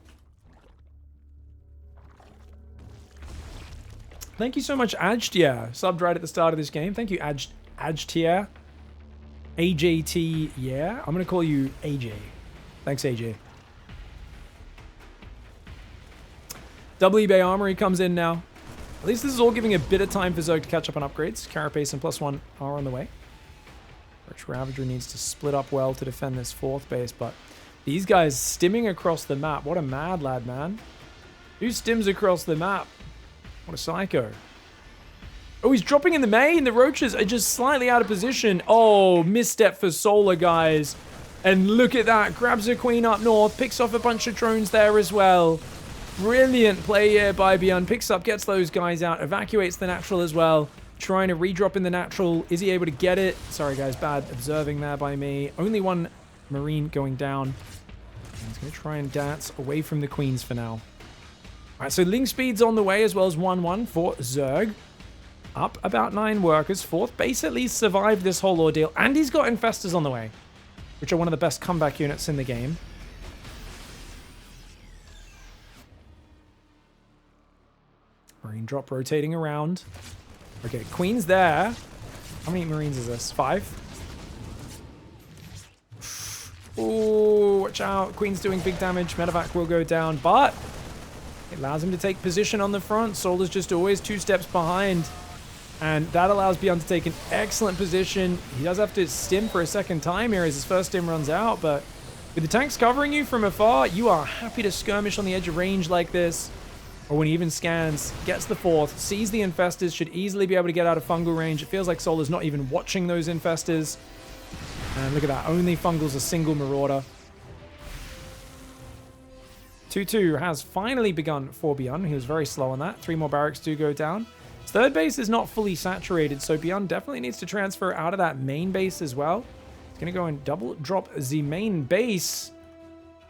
Thank you so much, Ajtier. Subbed right at the start of this game. Thank you, Ajtier. AJT, yeah? I'm going to call you AJ. Thanks, AJ. Double eBay Armory comes in now. At least this is all giving a bit of time for Zerg to catch up on upgrades. Carapace and +1 are on the way. Roach Ravager needs to split up well to defend this 4th base, but these guys stimming across the map. What a mad lad, man. Who stims across the map? What a psycho. Oh, he's dropping in the main. The Roaches are just slightly out of position. Oh, misstep for Solar, guys. And look at that. Grabs a queen up north. Picks off a bunch of drones there as well. Brilliant play here by BYUN. Picks up, gets those guys out. Evacuates the natural as well. Trying to redrop in the natural. Is he able to get it? Sorry, guys. Bad observing there by me. Only one Marine going down. He's going to try and dance away from the queens for now. All right, so Ling Speed's on the way as well as 1-1 for Zerg. Up about 9 workers. 4th base at least survived this whole ordeal. And he's got Infestors on the way, which are one of the best comeback units in the game. Marine drop rotating around. Okay, Queen's there. How many Marines is this? 5? Ooh, watch out. Queen's doing big damage. Medevac will go down, but it allows him to take position on the front. Solar's just always 2 steps behind. And that allows BYUN to take an excellent position. He does have to stim for a second time here as his first stim runs out. But with the tanks covering you from afar, you are happy to skirmish on the edge of range like this. Or when he even scans, gets the 4th, sees the Infestors, should easily be able to get out of fungal range. It feels like Solar's not even watching those Infestors. And look at that. Only fungal's a single Marauder. 2-2 has finally begun for BYUN. He was very slow on that. 3 more barracks do go down. His 3rd base is not fully saturated, so BYUN definitely needs to transfer out of that main base as well. He's going to go and double drop the main base.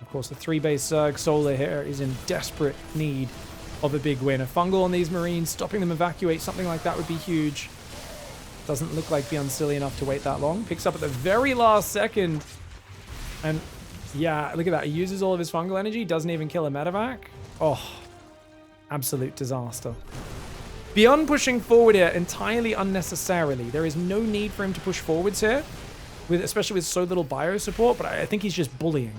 Of course, the 3-base Zerg Solar here is in desperate need of a big win. A fungal on these Marines, stopping them evacuate, something like that would be huge. Doesn't look like BYUN's silly enough to wait that long. Picks up at the very last second. And yeah, look at that. He uses all of his fungal energy, doesn't even kill a medevac. Oh, absolute disaster. BYUN pushing forward here entirely unnecessarily. There is no need for him to push forwards here, especially with so little bio support, but I think he's just bullying.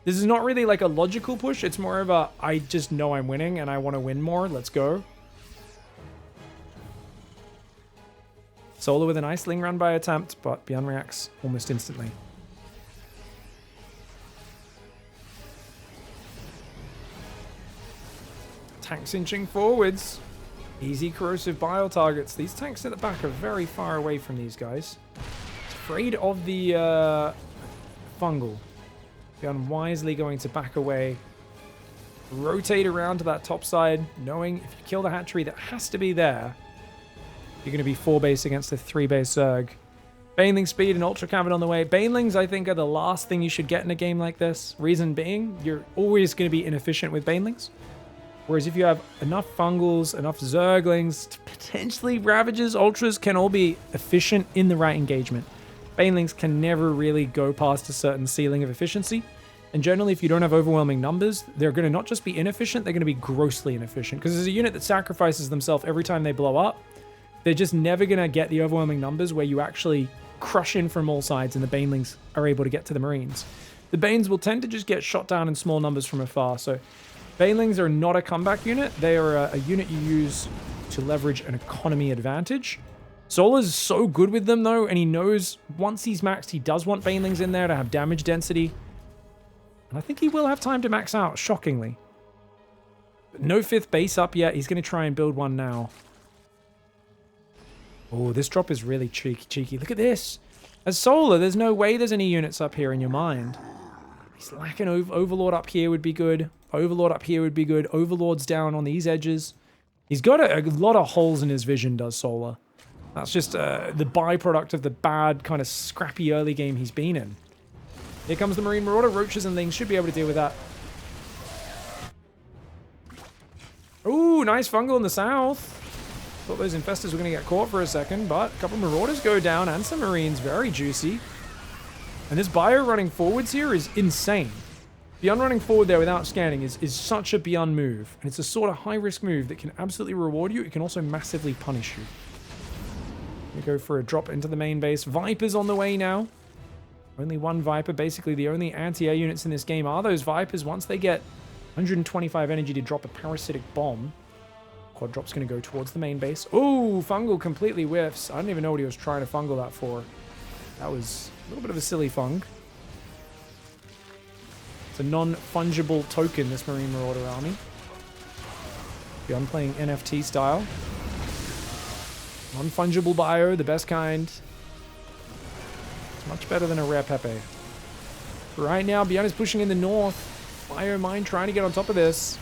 This is not really like a logical push. It's more of a, I just know I'm winning and I want to win more. Let's go. Solar with a nice Ling run by attempt, but BYUN reacts almost instantly. Tanks inching forwards. Easy corrosive bile targets. These tanks at the back are very far away from these guys. Afraid of the fungal. BYUN wisely going to back away. Rotate around to that top side, knowing if you kill the hatchery that has to be there, you're going to be 4 base against the 3 base Zerg. Baneling speed and Ultra Cavern on the way. Banelings, I think, are the last thing you should get in a game like this. Reason being, you're always going to be inefficient with Banelings. Whereas if you have enough Fungals, enough Zerglings, potentially Ravagers, Ultras can all be efficient in the right engagement. Banelings can never really go past a certain ceiling of efficiency. And generally, if you don't have overwhelming numbers, they're going to not just be inefficient, they're going to be grossly inefficient. Because as a unit that sacrifices themselves every time they blow up, they're just never going to get the overwhelming numbers where you actually crush in from all sides and the Banelings are able to get to the Marines. The Banes will tend to just get shot down in small numbers from afar. So Banelings are not a comeback unit. They are a unit you use to leverage an economy advantage. Solar's so good with them, though, and he knows once he's maxed, he does want Banelings in there to have damage density. And I think he will have time to max out, shockingly. But no 5th base up yet. He's going to try and build one now. Oh, this drop is really cheeky. Look at this. As Solar, there's no way there's any units up here in your mind. He's lacking Overlord up here would be good. Overlord up here would be good. Overlord's down on these edges. He's got a lot of holes in his vision, does Solar. That's just the byproduct of the bad, kind of scrappy early game he's been in. Here comes the Marine Marauder. Roaches and things should be able to deal with that. Ooh, nice fungal in the south. Thought those infestors were going to get caught for a second, but a couple Marauders go down and some Marines. Very juicy. And this bio running forwards here is insane. BYUN running forward there without scanning is such a BYUN move. And it's a sort of high-risk move that can absolutely reward you. It can also massively punish you. We go for a drop into the main base. Vipers on the way now. Only one Viper. Basically, the only anti-air units in this game are those Vipers. Once they get 125 energy to drop a parasitic bomb, quad drop's going to go towards the main base. Ooh, fungal completely whiffs. I don't even know what he was trying to fungal that for. That was a little bit of a silly fung. It's a non-fungible token, this Marine Marauder army. BYUN playing NFT style. Non-fungible bio, the best kind. It's much better than a rare Pepe. Right now, BYUN is pushing in the north. Bio Mine trying to get on top of this.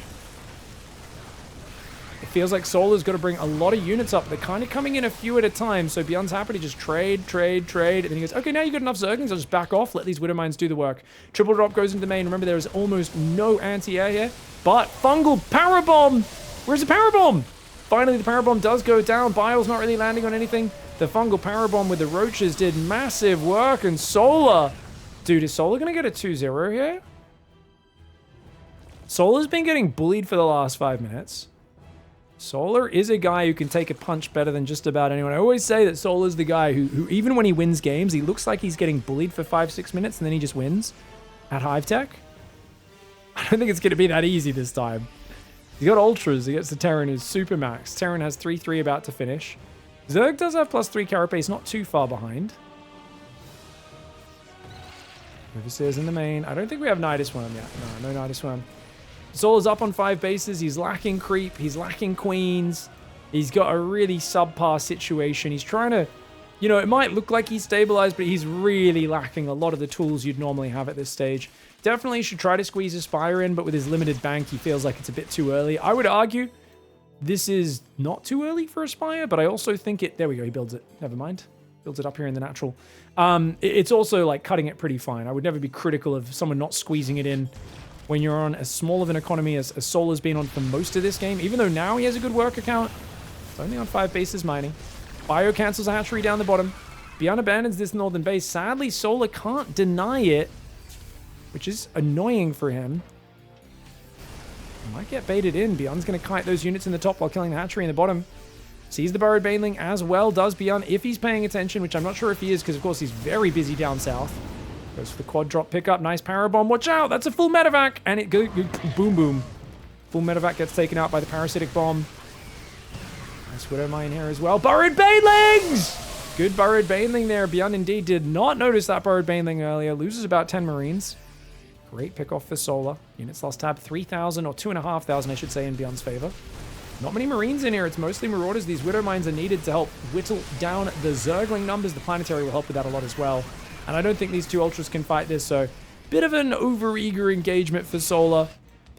It feels like Solar's got to bring a lot of units up. They're kind of coming in a few at a time, so BYUN's happy to just trade. And then he goes, okay, now you've got enough Zerglings, I'll just back off, let these Widow Mines do the work. Triple drop goes into the main. Remember, there is almost no anti-air here. But Fungal Parabomb! Where's the Parabomb? Finally, the Parabomb does go down. Bile's not really landing on anything. The Fungal Parabomb with the Roaches did massive work, and Solar... Dude, is Solar going to get a 2-0 here? Solar's been getting bullied for the last 5 minutes. Solar is a guy who can take a punch better than just about anyone. I always say that Solar's the guy who even when he wins games, he looks like he's getting bullied for 5-6 minutes, and then he just wins at Hive Tech. I don't think it's going to be that easy this time. He's got Ultras. He gets the Terran, who's super max. Terran has 3-3 about to finish. Zerg does have +3 Carapace, not too far behind. Overseer's in the main. I don't think we have Nidus Worm yet. No Nidus Worm. Solar's up on 5 bases. He's lacking creep. He's lacking queens. He's got a really subpar situation. He's trying to... You know, it might look like he's stabilized, but he's really lacking a lot of the tools you'd normally have at this stage. Definitely should try to squeeze a Spire in, but with his limited bank, he feels like it's a bit too early. I would argue this is not too early for a Spire, but I also think it... There we go, he builds it. Never mind. Builds it up here in the natural. It's also, like, cutting it pretty fine. I would never be critical of someone not squeezing it in when you're on as small of an economy as Solar's been on for most of this game. Even though now he has a good work account, it's only on 5 bases mining. Bio cancels a hatchery down the bottom. BYUN abandons this northern base. Sadly, Solar can't deny it, which is annoying for him. He might get baited in. BYUN's going to kite those units in the top while killing the hatchery in the bottom. Sees the Burrowed Baneling as well, does BYUN, if he's paying attention, which I'm not sure if he is, because of course he's very busy down south. Goes for the quad drop pickup. Nice Parabomb. Watch out! That's a full medevac! And it goes boom, boom. Full medevac gets taken out by the parasitic bomb. Nice Widow Mine here as well. Burrowed Banelings! Good Burrowed Baneling there. BYUN indeed did not notice that Burrowed Baneling earlier. Loses about 10 Marines. Great pick off for Solar. Units lost tab 3,000 or 2,500, I should say, in BYUN's favor. Not many Marines in here. It's mostly Marauders. These Widow Mines are needed to help whittle down the Zergling numbers. The Planetary will help with that a lot as well. And I don't think these two Ultras can fight this, so bit of an over-eager engagement for Solar,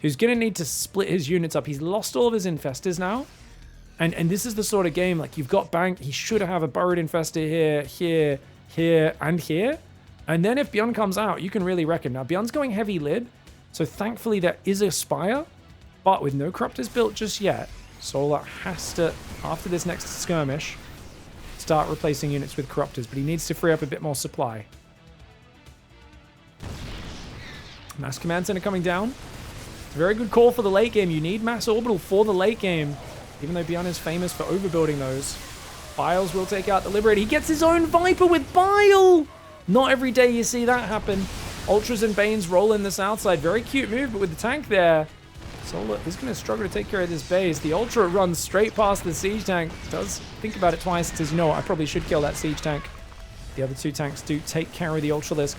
who's going to need to split his units up. He's lost all of his Infestors now. And this is the sort of game, like, you've got Bank. He should have a Burrowed Infestor here, and here. And then if BYUN comes out, you can really reckon. Now, BYUN's going heavy lib, so thankfully there is a Spire. But with no Corruptors built just yet, Solar has to, after this next skirmish, start replacing units with Corruptors, but he needs to free up a bit more supply. Mass Command Center coming down. It's a very good call for the late game. You need Mass Orbital for the late game, even though BYUN is famous for overbuilding those. Biles will take out the Liberator. He gets his own Viper with Bile! Not every day you see that happen. Ultras and Banes roll in the south side. Very cute move, but with the tank there, Solar is going to struggle to take care of this base. The Ultra runs straight past the siege tank. Does think about it twice. Says, you know what, I probably should kill that siege tank. The other two tanks do take care of the Ultralisk.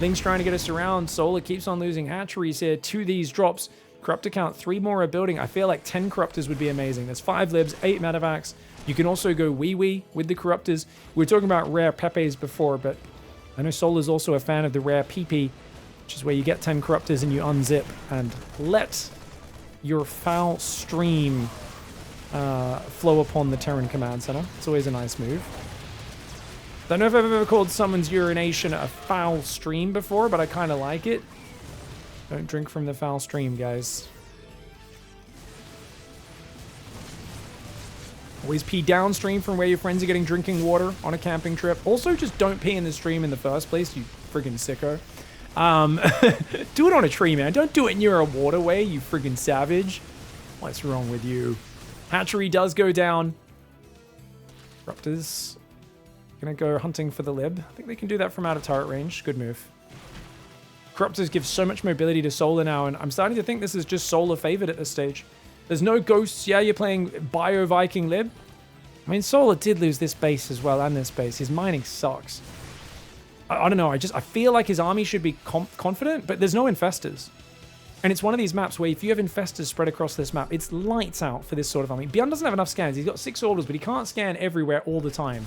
Ling's trying to get us around. Solar keeps on losing hatcheries here to these drops. Corruptor count, 3 more are building. I feel like 10 Corruptors would be amazing. There's 5 Libs, 8 Medevacs. You can also go Wee with the Corruptors. We were talking about rare Pepes before, but I know Solar's also a fan of the rare PP, which is where you get 10 Corruptors and you unzip and let your foul stream flow upon the Terran Command Center. It's always a nice move. Don't know if I've ever called someone's urination a foul stream before, but I kind of like it. Don't drink from the foul stream, guys. Always pee downstream from where your friends are getting drinking water on a camping trip. Also, just don't pee in the stream in the first place, you friggin' sicko. Do it on a tree, man. Don't do it near a waterway, you friggin' savage. What's wrong with you? Hatchery does go down. Raptors gonna go hunting for the Lib. I think they can do that from out of turret range. Good move. Corruptors give so much mobility to Solar now, and I'm starting to think this is just Solar favored at this stage. There's no ghosts. Yeah, you're playing Bio Viking Lib. I mean, Solar did lose this base as well, and this base. His mining sucks. I don't know. I feel like his army should be confident, but there's no infestors. And it's one of these maps where if you have infestors spread across this map, it's lights out for this sort of army. BYUN doesn't have enough scans. He's got 6 orders, but he can't scan everywhere all the time.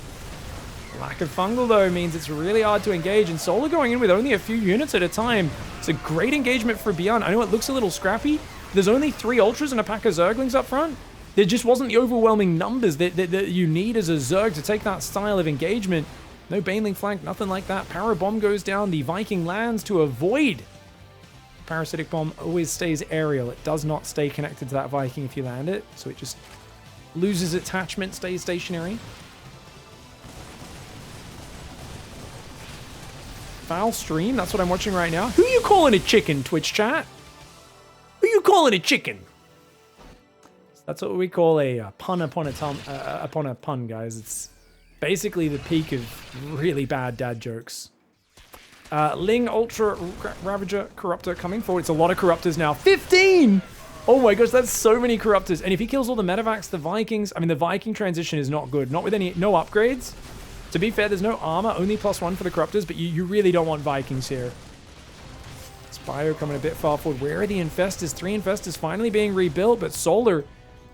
Lack of fungal, though, means it's really hard to engage, and Solar going in with only a few units at a time. It's a great engagement for BYUN. I know it looks a little scrappy. There's only 3 Ultras and a pack of Zerglings up front. There just wasn't the overwhelming numbers that you need as a Zerg to take that style of engagement. No Baneling flank, nothing like that. Power Bomb goes down. The Viking lands to avoid. Parasitic Bomb always stays aerial. It does not stay connected to that Viking if you land it. So it just loses attachment, stays stationary. Foul stream, that's what I'm watching right now. Who you calling a chicken, Twitch chat? Who you calling a chicken? That's what we call a pun upon a pun, guys. It's basically the peak of really bad dad jokes. Ling, Ultra, Ravager, Corruptor coming forward. It's a lot of Corruptors now. 15! Oh my gosh, that's so many Corruptors. And if he kills all the Medevacs, the Vikings... I mean, the Viking transition is not good. Not with no upgrades. To be fair, there's no armor, only +1 for the Corruptors, but you really don't want Vikings here. Spire coming a bit far forward. Where are the Infestors? 3 Infestors finally being rebuilt, but Solar,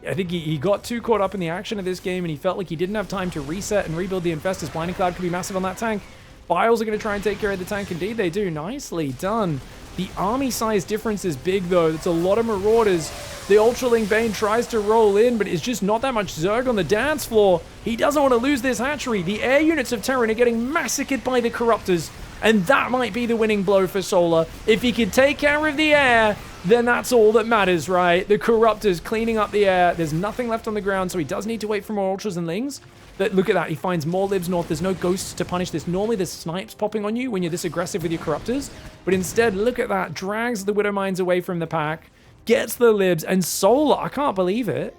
I think he got too caught up in the action of this game, and he felt like he didn't have time to reset and rebuild the Infestors. Blinding Cloud could be massive on that tank. Biles are going to try and take care of the tank. Indeed, they do. Nicely done. The army size difference is big, though. It's a lot of Marauders. The Ultraling Bane tries to roll in, but it's just not that much Zerg on the dance floor. He doesn't want to lose this hatchery. The air units of Terran are getting massacred by the Corruptors, and that might be the winning blow for Solar. If he can take care of the air, then that's all that matters, right? The Corruptors cleaning up the air. There's nothing left on the ground, so he does need to wait for more Ultras and Lings. But look at that. He finds more Libs north. There's no ghosts to punish this. Normally, there's snipes popping on you when you're this aggressive with your Corruptors. But instead, look at that. Drags the Widow Mines away from the pack. Gets the Libs. And Solar, I can't believe it.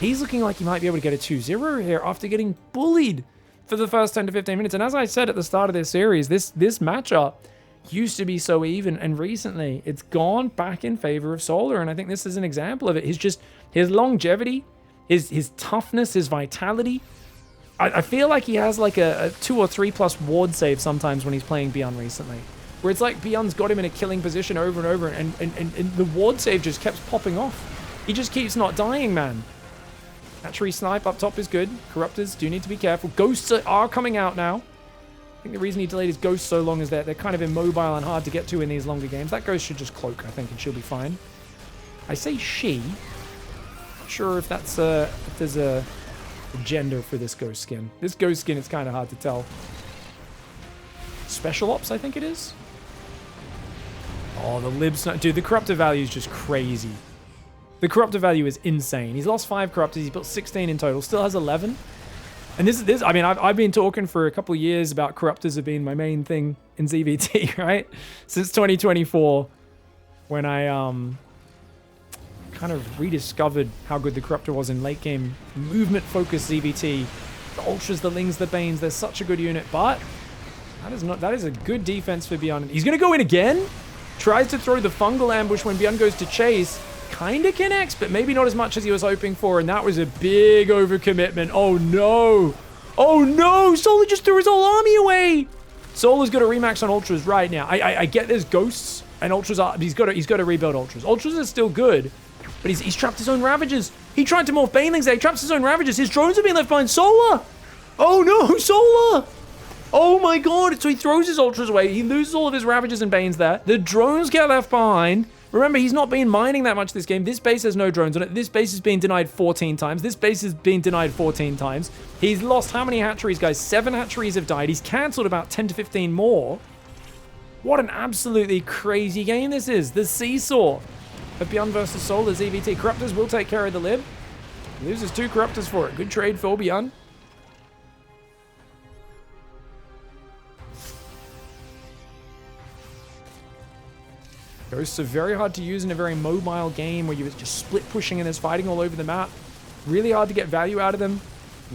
He's looking like he might be able to get a 2-0 here after getting bullied for the first 10 to 15 minutes. And as I said at the start of this series, this matchup used to be so even. And recently, it's gone back in favor of Solar. And I think this is an example of it. His longevity, his toughness, his vitality. I feel like he has like a 2 or 3+ ward save sometimes when he's playing BYUN recently. Where it's like BYUN's got him in a killing position over and over, and the ward save just keeps popping off. He just keeps not dying, man. Hatchery snipe up top is good. Corruptors do need to be careful. Ghosts are coming out now. I think the reason he delayed his ghosts so long is that they're kind of immobile and hard to get to in these longer games. That ghost should just cloak, I think, and she'll be fine. I say she. Not sure if that's if there's a gender for this ghost skin. This ghost skin is kind of hard to tell. Special ops, I think it is. Oh, the Libs. Dude, the Corruptor value is just crazy. The Corruptor value is insane. He's lost 5 Corruptors. He's built 16 in total. Still has 11. And this I mean, I've been talking for a couple of years about Corruptors have been my main thing in ZvT, right? Since 2024, when I kind of rediscovered how good the Corruptor was in late game movement-focused ZvT. The Ultras, the Lings, the Banes, they're such a good unit, but that is a good defense for BYUN. He's going to go in again? Tries to throw the fungal ambush when BYUN goes to chase. kind of connects, but maybe not as much as he was hoping for, and that was a big overcommitment. Oh, no. Oh, no. Solar just threw his whole army away. Solar's got to remax on Ultras right now. I get there's Ghosts, and Ultras are... He's got to rebuild Ultras. Ultras are still good, but he's trapped his own Ravagers. He tried to morph Banelings there. He traps his own Ravagers. His drones are being left behind. Solar. Oh, no. Solar. Oh my god, so he throws his Ultras away. He loses all of his Ravagers and Banes there. The drones get left behind. Remember, he's not been mining that much this game. This base has no drones on it. This base has been denied 14 times. This base has been denied 14 times. He's lost how many hatcheries, guys? 7 hatcheries have died. He's cancelled about 10 to 15 more. What an absolutely crazy game this is. The seesaw of BYUN versus Solar ZvT. Corruptors will take care of the lib. Loses 2 Corruptors for it. Good trade for BYUN. Ghosts are very hard to use in a very mobile game where you're just split pushing and there's fighting all over the map. Really hard to get value out of them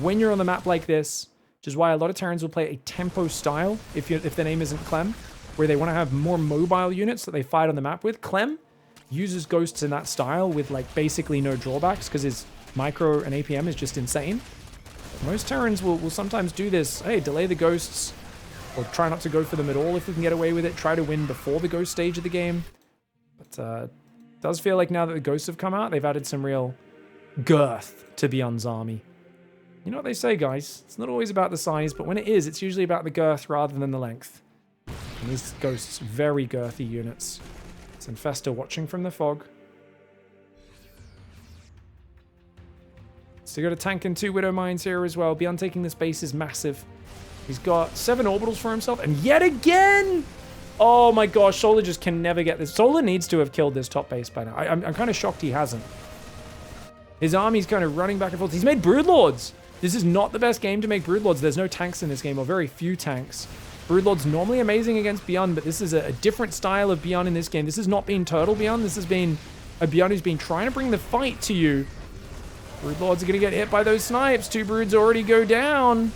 when you're on the map like this, which is why a lot of Terrans will play a tempo style if the name isn't Clem, where they want to have more mobile units that they fight on the map with. Clem uses Ghosts in that style with like basically no drawbacks because his micro and APM is just insane. Most Terrans will sometimes do this. Hey, delay the Ghosts or try not to go for them at all if we can get away with it. Try to win before the Ghost stage of the game. But it does feel like now that the Ghosts have come out, they've added some real girth to BYUN's army. You know what they say, guys? It's not always about the size, but when it is, it's usually about the girth rather than the length. And these Ghosts, very girthy units. It's Infestor watching from the fog. So you got a tank and 2 Widow Mines here as well. BYUN taking this base is massive. He's got 7 orbitals for himself, and yet again... Oh my gosh, Solar just can never get this. Solar needs to have killed this top base by now. I'm kind of shocked he hasn't. His army's kind of running back and forth. He's made Broodlords. This is not the best game to make Broodlords. There's no tanks in this game, or very few tanks. Broodlord's normally amazing against BYUN, but this is a different style of BYUN in this game. This has not been Turtle BYUN. This has been a BYUN who's been trying to bring the fight to you. Broodlords are going to get hit by those snipes. 2 Broods already go down.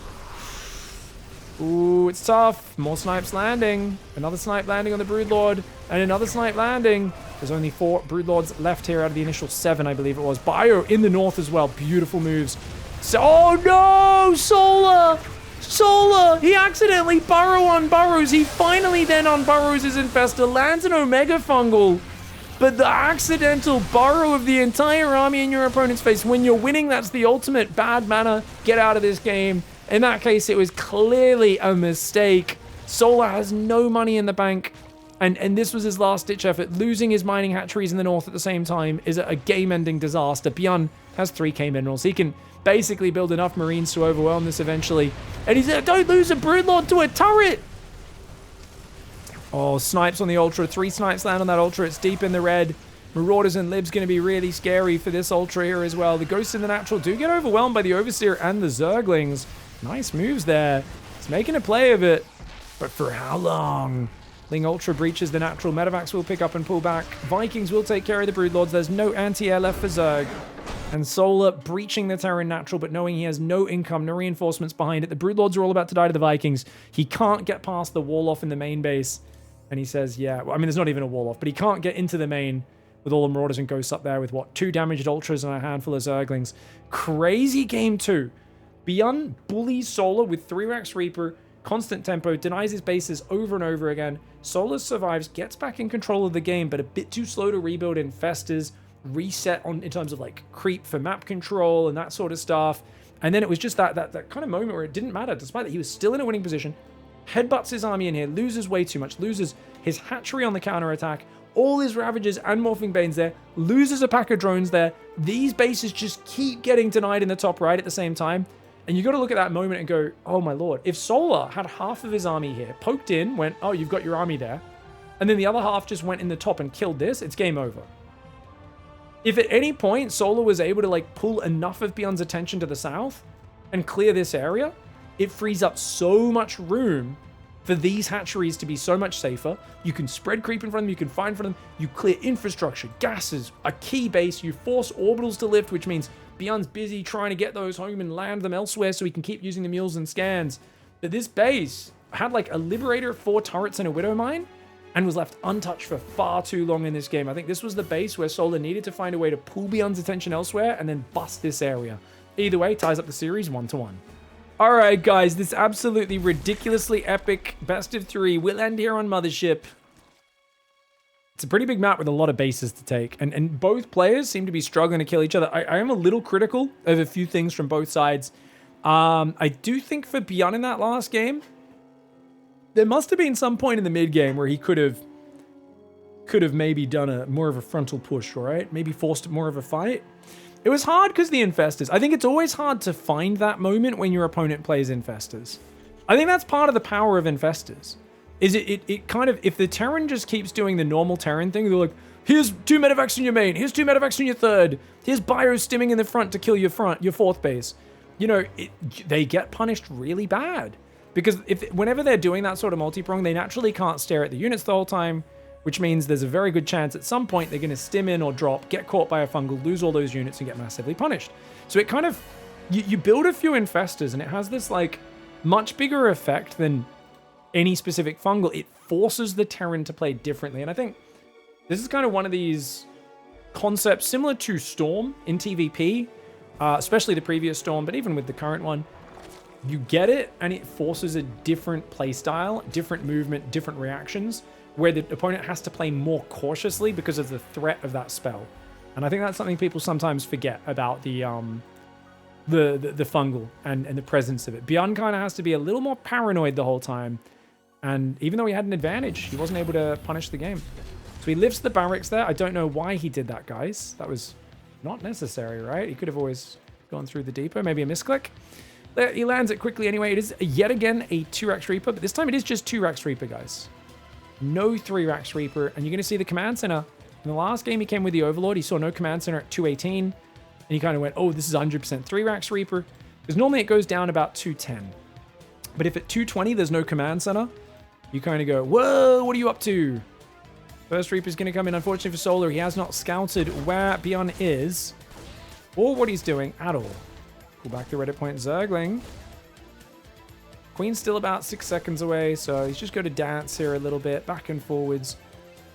Ooh, it's tough. More snipes landing. Another snipe landing on the Broodlord. And another snipe landing. There's only 4 Broodlords left here out of the initial 7, I believe it was. Bio in the north as well. Beautiful moves. So, oh no! Solar! Solar! He accidentally burrows. He finally then unburrows his Infestor. Lands an Omega Fungal. But the accidental burrow of the entire army in your opponent's face. When you're winning, that's the ultimate bad manner. Get out of this game. In that case, it was clearly a mistake. Solar has no money in the bank, and this was his last-ditch effort. Losing his mining hatcheries in the north at the same time is a game-ending disaster. BYUN has 3k minerals. He can basically build enough Marines to overwhelm this eventually. And he's don't lose a Broodlord to a turret! Oh, snipes on the Ultra. 3 snipes land on that Ultra. It's deep in the red. Marauders and Lib's going to be really scary for this Ultra here as well. The Ghosts in the natural do get overwhelmed by the Overseer and the Zerglings. Nice moves there. He's making a play of it. But for how long? Ling Ultra breaches the natural. Medivacs will pick up and pull back. Vikings will take care of the Broodlords. There's no anti-air left for Zerg. And Solar breaching the Terran natural, but knowing he has no income, no reinforcements behind it. The Broodlords are all about to die to the Vikings. He can't get past the wall off in the main base. And he says, yeah, well, I mean, there's not even a wall off, but he can't get into the main with all the Marauders and Ghosts up there with, what, 2 damaged Ultras and a handful of Zerglings. Crazy game 2. BYUN bullies Solar with 3-Rax Reaper, constant tempo, denies his bases over and over again. Solar survives, gets back in control of the game, but a bit too slow to rebuild Infestors, reset in terms of like creep for map control and that sort of stuff. And then it was just that kind of moment where it didn't matter, despite that he was still in a winning position, headbutts his army in here, loses way too much, loses his hatchery on the counterattack, all his Ravagers and Morphing Banes there, loses a pack of drones there. These bases just keep getting denied in the top right at the same time. And you got to look at that moment and go, oh my lord, if Solar had half of his army here, poked in, went, oh, you've got your army there, and then the other half just went in the top and killed this, it's game over. If at any point Solar was able to like pull enough of BYUN's attention to the south and clear this area, it frees up so much room for these hatcheries to be so much safer. You can spread creep in front of them, you can find for them, you clear infrastructure, gases, a key base, you force orbitals to lift, which means BYUN's busy trying to get those home and land them elsewhere so he can keep using the mules and scans. But this base had like a Liberator, 4 turrets, and a Widow Mine. and was left untouched for far too long in this game. I think this was the base where Solar needed to find a way to pull BYUN's attention elsewhere and then bust this area. Either way, ties up the series 1-1. All right, guys, this absolutely ridiculously epic best of 3 will end here on Mothership. It's a pretty big map with a lot of bases to take, and both players seem to be struggling to kill each other. I am a little critical of a few things from both sides. I do think for BYUN in that last game, there must have been some point in the mid game where he could have maybe done more of a frontal push, right? Maybe forced more of a fight. It was hard because the Infestors. I think it's always hard to find that moment when your opponent plays Infestors. I think that's part of the power of Infestors. Is it kind of, if the Terran just keeps doing the normal Terran thing, they're like, here's 2 medevacs in your main, here's 2 medevacs in your third, here's bio stimming in the front to kill your fourth base. You know, they get punished really bad. Because whenever they're doing that sort of multi-prong, they naturally can't stare at the units the whole time, which means there's a very good chance at some point they're going to stim in or drop, get caught by a fungal, lose all those units, and get massively punished. So it kind of, you build a few Infestors, and it has this, like, much bigger effect than any specific fungal. It forces the Terran to play differently. And I think this is kind of one of these concepts similar to Storm in TVP, especially the previous Storm, but even with the current one. You get it, and it forces a different playstyle, different movement, different reactions, where the opponent has to play more cautiously because of the threat of that spell. And I think that's something people sometimes forget about the fungal and the presence of it. BYUN kind of has to be a little more paranoid the whole time. And even though he had an advantage, he wasn't able to punish the game. So he lifts the barracks there. I don't know why he did that, guys. That was not necessary, right? He could have always gone through the depot. Maybe a misclick. He lands it quickly anyway. It is yet again a 2-Rax Reaper, but this time it is just 2-Rax Reaper, guys. No 3-Rax Reaper. And you're going to see the command center. In the last game, he came with the Overlord. He saw no command center at 218. And he kind of went, oh, this is 100% 3-Rax Reaper. Because normally it goes down about 210. But if at 220 there's no command center, you kind of go, whoa, what are you up to? First Reaper's going to come in. Unfortunately for Solar, he has not scouted where BYUN is or what he's doing at all. Pull back the Reddit point. Zergling. Queen's still about 6 seconds away, so he's just going to dance here a little bit, back and forwards.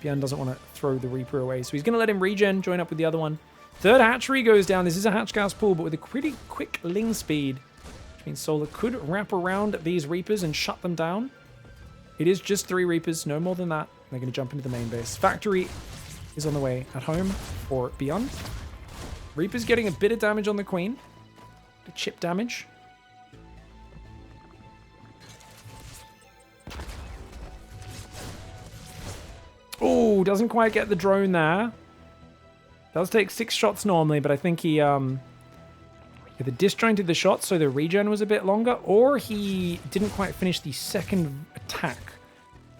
BYUN doesn't want to throw the Reaper away, so he's going to let him regen, join up with the other one. Third hatchery goes down. This is a hatch gas pool, but with a pretty quick ling speed, which means Solar could wrap around these Reapers and shut them down. It is just 3 Reapers, no more than that. They're going to jump into the main base. Factory is on the way at home for BYUN. Reaper's getting a bit of damage on the Queen. The chip damage. Oh, doesn't quite get the drone there. Does take 6 shots normally, but I think he either disjointed the shots so the regen was a bit longer, or he didn't quite finish the second attack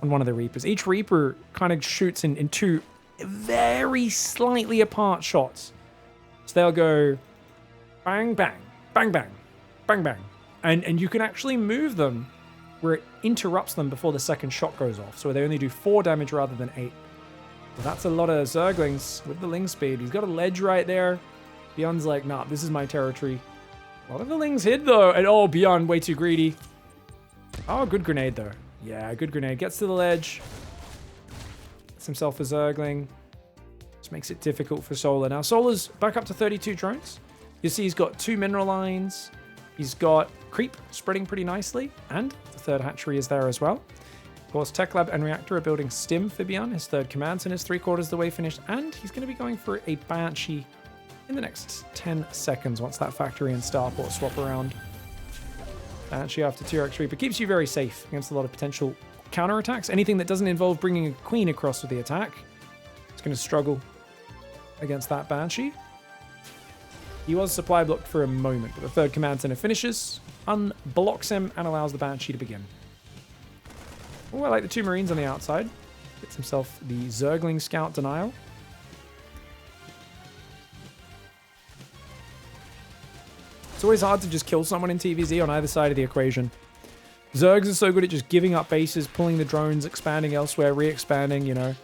on one of the Reapers. Each Reaper kind of shoots in 2 very slightly apart shots. So they'll go bang, bang, bang, bang, bang, bang. And you can actually move them where it interrupts them before the second shot goes off. So they only do 4 damage rather than 8. Well, that's a lot of Zerglings with the Ling speed. He's got a ledge right there. BYUN's like, nah, this is my territory. A lot of the Lings hid, though. And oh, BYUN, way too greedy. Oh, good grenade, though. Yeah, good grenade. Gets to the ledge. Gets himself a Zergling. Just makes it difficult for Solar. Now, Solar's back up to 32 drones. You see he's got 2 mineral lines. He's got creep spreading pretty nicely. And the third hatchery is there as well. Of course, Tech Lab and Reactor are building stim for BYUN. His third command center is 3/4 of the way finished. And he's going to be going for a Banshee in the next 10 seconds once that factory and starport swap around. Banshee after 2-Rax Reaper keeps you very safe against a lot of potential counterattacks. Anything that doesn't involve bringing a Queen across with the attack is going to struggle against that Banshee. He was supply blocked for a moment, but the third command center finishes, unblocks him, and allows the Banshee to begin. Oh, I like the 2 Marines on the outside. Gets himself the Zergling Scout Denial. It's always hard to just kill someone in TVZ on either side of the equation. Zergs are so good at just giving up bases, pulling the drones, expanding elsewhere, re-expanding, you know.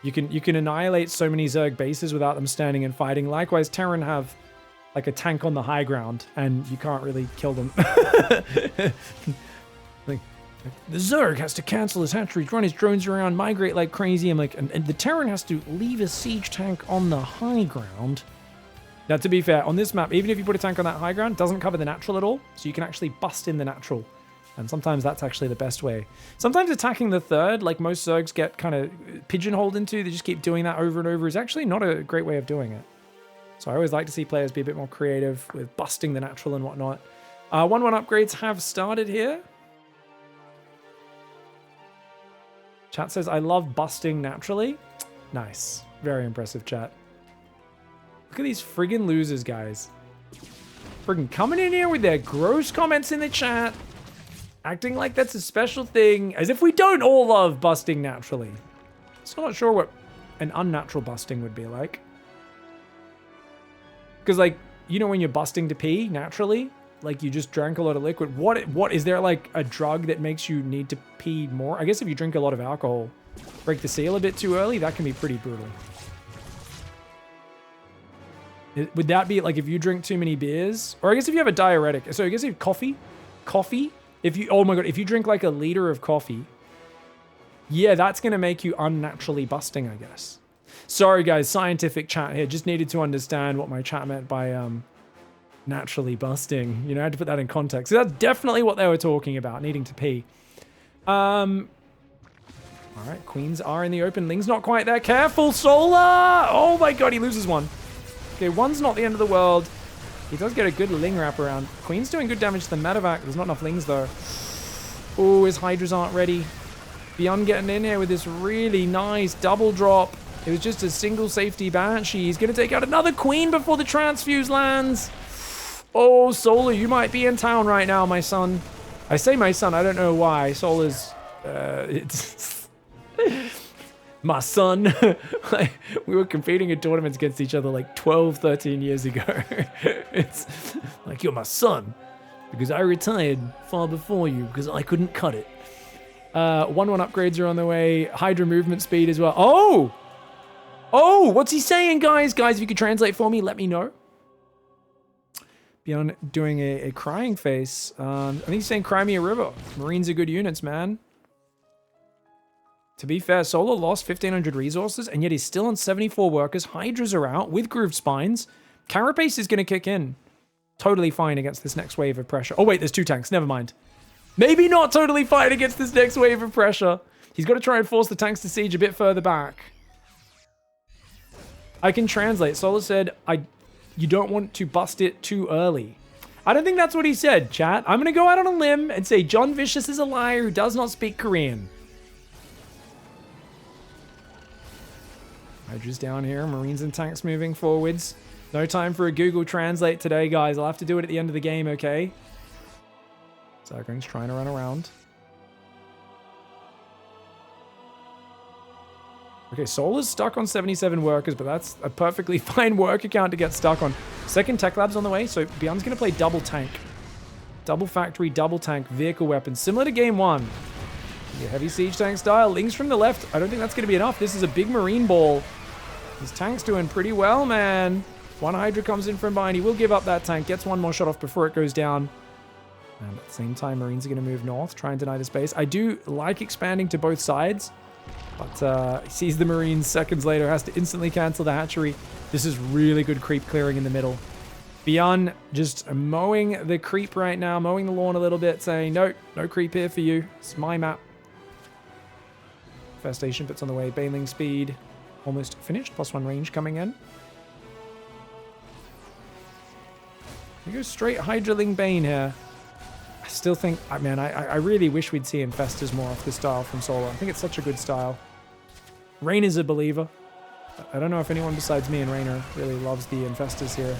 You can annihilate so many Zerg bases without them standing and fighting. Likewise, Terran have like a tank on the high ground, and you can't really kill them. Like, the Zerg has to cancel his hatchery, run his drones around, migrate like crazy. I'm like, and the Terran has to leave a siege tank on the high ground. Now, to be fair, on this map, even if you put a tank on that high ground, it doesn't cover the natural at all. So you can actually bust in the natural. And sometimes that's actually the best way. Sometimes attacking the third, like most Zergs get kind of pigeonholed into, they just keep doing that over and over, is actually not a great way of doing it. So I always like to see players be a bit more creative with busting the natural and whatnot. 1-1 upgrades have started here. Chat says, I love busting naturally. Nice. Very impressive, chat. Look at these friggin' losers, guys. Friggin' coming in here with their gross comments in the chat. Acting like that's a special thing. As if we don't all love busting naturally. So I'm not sure what an unnatural busting would be like. Because, like, you know when you're busting to pee naturally? Like, you just drank a lot of liquid. What is there, like, a drug that makes you need to pee more? I guess if you drink a lot of alcohol, break the seal a bit too early, that can be pretty brutal. Would that be, like, if you drink too many beers? Or I guess if you have a diuretic. So I guess if coffee, if you, oh my god, if you drink, like, a liter of coffee, yeah, that's going to make you unnaturally busting, I guess. Sorry, guys, scientific chat here. Just needed to understand what my chat meant by, naturally busting. You know, I had to put that in context. So that's definitely what they were talking about, needing to pee. All right, queens are in the open. Ling's not quite there. Careful, Solar! Oh my god, he loses one. Okay, one's not the end of the world. He does get a good Ling wrap around. Queen's doing good damage to the medevac. There's not enough Lings, though. Oh, his Hydras aren't ready. BYUN getting in here with this really nice double drop. It was just a single safety Banshee. He's going to take out another Queen before the transfuse lands. Oh, Solar, you might be in town right now, my son. I say my son, I don't know why. Solar's, it's... my son. Like, we were competing in tournaments against each other like 12, 13 years ago. It's like, you're my son. Because I retired far before you, because I couldn't cut it. 1-1 upgrades are on the way. Hydra movement speed as well. Oh! Oh, what's he saying, guys? Guys, if you could translate for me, let me know. BYUN doing a crying face. I think he's saying cry me a river. Marines are good units, man. To be fair, Solar lost 1,500 resources, and yet he's still on 74 workers. Hydras are out with grooved spines. Carapace is going to kick in. Totally fine against this next wave of pressure. Oh, wait, there's 2 tanks. Never mind. Maybe not totally fine against this next wave of pressure. He's got to try and force the tanks to siege a bit further back. I can translate. Solar said, you don't want to bust it too early. I don't think that's what he said, chat. I'm going to go out on a limb and say John Vicious is a liar who does not speak Korean. Hydra's down here. Marines and tanks moving forwards. No time for a Google Translate today, guys. I'll have to do it at the end of the game, okay? Zergling's trying to run around. Okay, Solar's stuck on 77 workers, but that's a perfectly fine worker count to get stuck on. Second Tech Lab's on the way, so BYUN's going to play double tank. Double factory, double tank, vehicle weapons. Similar to game 1. Yeah, heavy siege tank style. Lings from the left. I don't think that's going to be enough. This is a big marine ball. His tank's doing pretty well, man. One Hydra comes in from behind. He will give up that tank. Gets one more shot off before it goes down. And at the same time, Marines are going to move north, try and deny the space. I do like expanding to both sides. But he sees the Marines seconds later, has to instantly cancel the hatchery. This is really good creep clearing in the middle. BYUN just mowing the creep right now, mowing the lawn a little bit, saying, no creep here for you. It's my map. Infestation bits on the way. Baneling speed almost finished. +1 range coming in. We go straight Hydraling Bane here. I still think, man, I really wish we'd see Infestors more off this style from Solar. I think it's such a good style. Rainer's a believer. I don't know if anyone besides me and Rainer really loves the Infestors here.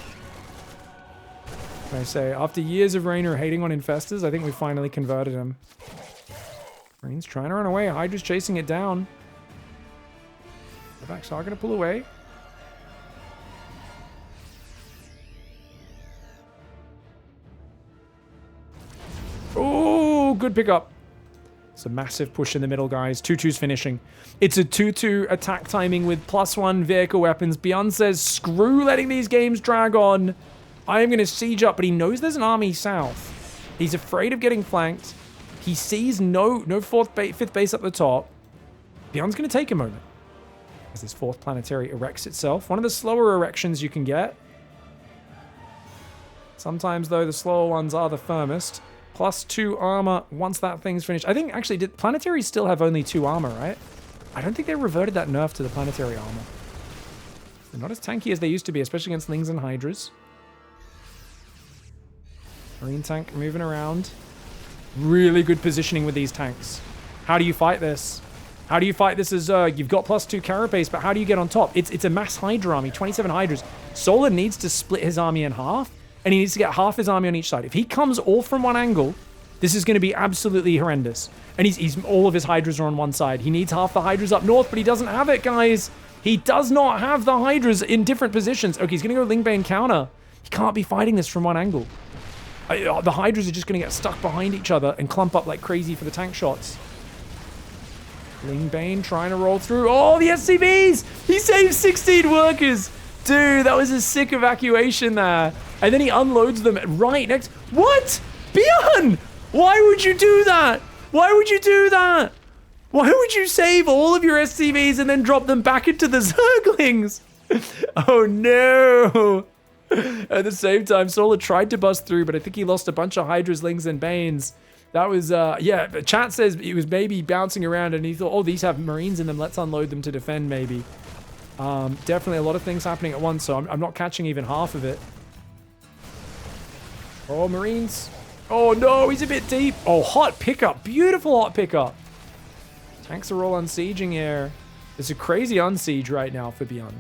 Can I say, after years of Rainer hating on Infestors, I think we finally converted him. Marine's trying to run away. Hydra's chasing it down. The backs are going to pull away. Oh, good pickup. It's a massive push in the middle, guys. 2-2's finishing. It's a 2-2 attack timing with +1 vehicle weapons. BYUN says, screw letting these games drag on. I am going to siege up, but he knows there's an army south. He's afraid of getting flanked. He sees no fifth base up the top. BYUN's going to take a moment as this fourth planetary erects itself. One of the slower erections you can get. Sometimes, though, the slower ones are the firmest. +2 armor once that thing's finished. I think, actually, did planetaries still have only 2 armor, right? I don't think they reverted that nerf to the planetary armor. They're not as tanky as they used to be, especially against Lings and Hydras. Marine tank moving around. Really good positioning with these tanks. How do you fight this? How do you fight this as Zerg? You've got +2 carapace, but how do you get on top? It's a mass Hydra army, 27 Hydras. Solar needs to split his army in half, and he needs to get half his army on each side. If he comes all from one angle, this is going to be absolutely horrendous. And he's all of his Hydras are on one side. He needs half the Hydras up north, but he doesn't have it, guys. He does not have the Hydras in different positions. Okay, he's going to go Lingbane counter. He can't be fighting this from one angle. The Hydras are just going to get stuck behind each other and clump up like crazy for the tank shots. Lingbane trying to roll through. Oh, the SCVs! He saved 16 workers! Dude, that was a sick evacuation there. And then he unloads them right next... What? BYUN! Why would you do that? Why would you do that? Why would you save all of your SCVs and then drop them back into the Zerglings? Oh, no. At the same time, Solar tried to bust through, but I think he lost a bunch of Hydras, Lings, and Banes. That was, yeah, chat says he was maybe bouncing around and he thought, oh, these have Marines in them. Let's unload them to defend, maybe. Definitely a lot of things happening at once, so I'm not catching even half of it. Oh, Marines. Oh, no, he's a bit deep. Oh, hot pickup. Beautiful hot pickup. Tanks are all unsieging here. It's a crazy unsiege right now for BYUN.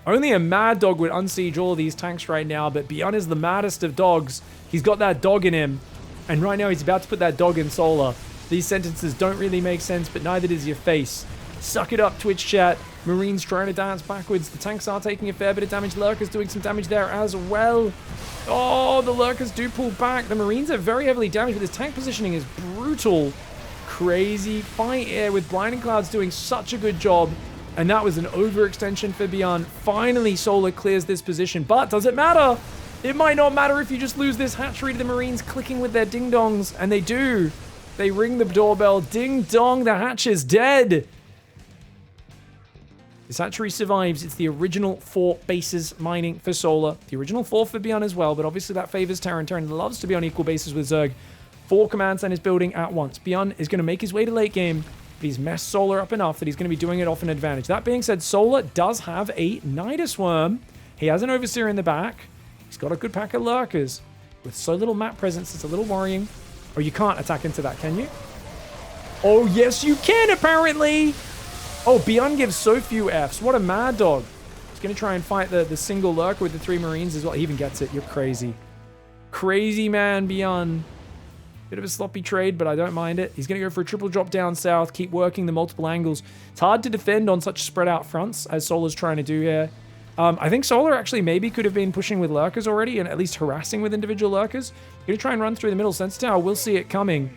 Only a mad dog would unsiege all of these tanks right now, but BYUN is the maddest of dogs. He's got that dog in him. And right now he's about to put that dog in Solar. These sentences don't really make sense, but neither does your face. Suck it up, Twitch chat. Marines trying to dance backwards. The tanks are taking a fair bit of damage. Lurkers doing some damage there as well. Oh, the Lurkers do pull back. The Marines are very heavily damaged, but this tank positioning is brutal. Crazy fight here with Blinding Clouds doing such a good job. And that was an overextension for BYUN. Finally, Solar clears this position, but does it matter? It might not matter if you just lose this hatchery to the Marines clicking with their ding-dongs, and they do. They ring the doorbell. Ding-dong, the hatch is dead. This hatchery survives. It's the original 4 bases mining for Solar. The original 4 for BYUN as well, but obviously that favors Terran. Terran loves to be on equal bases with Zerg. 4 command centers building at once. BYUN is going to make his way to late game. But he's messed Solar up enough that he's going to be doing it off an advantage. That being said, Solar does have a Nidus Worm. He has an Overseer in the back. He's got a good pack of Lurkers. With so little map presence, it's a little worrying. Or you can't attack into that, can you? Oh, yes, you can, apparently. Oh, BYUN gives so few Fs. What a mad dog. He's going to try and fight the single Lurker with the 3 Marines as well. He even gets it. You're crazy. Crazy man, BYUN. Bit of a sloppy trade, but I don't mind it. He's going to go for a triple drop down south, keep working the multiple angles. It's hard to defend on such spread out fronts as Solar's trying to do here. I think Solar actually maybe could have been pushing with Lurkers already and at least harassing with individual Lurkers. Going to try and run through the middle Sensor Tower. We'll see it coming.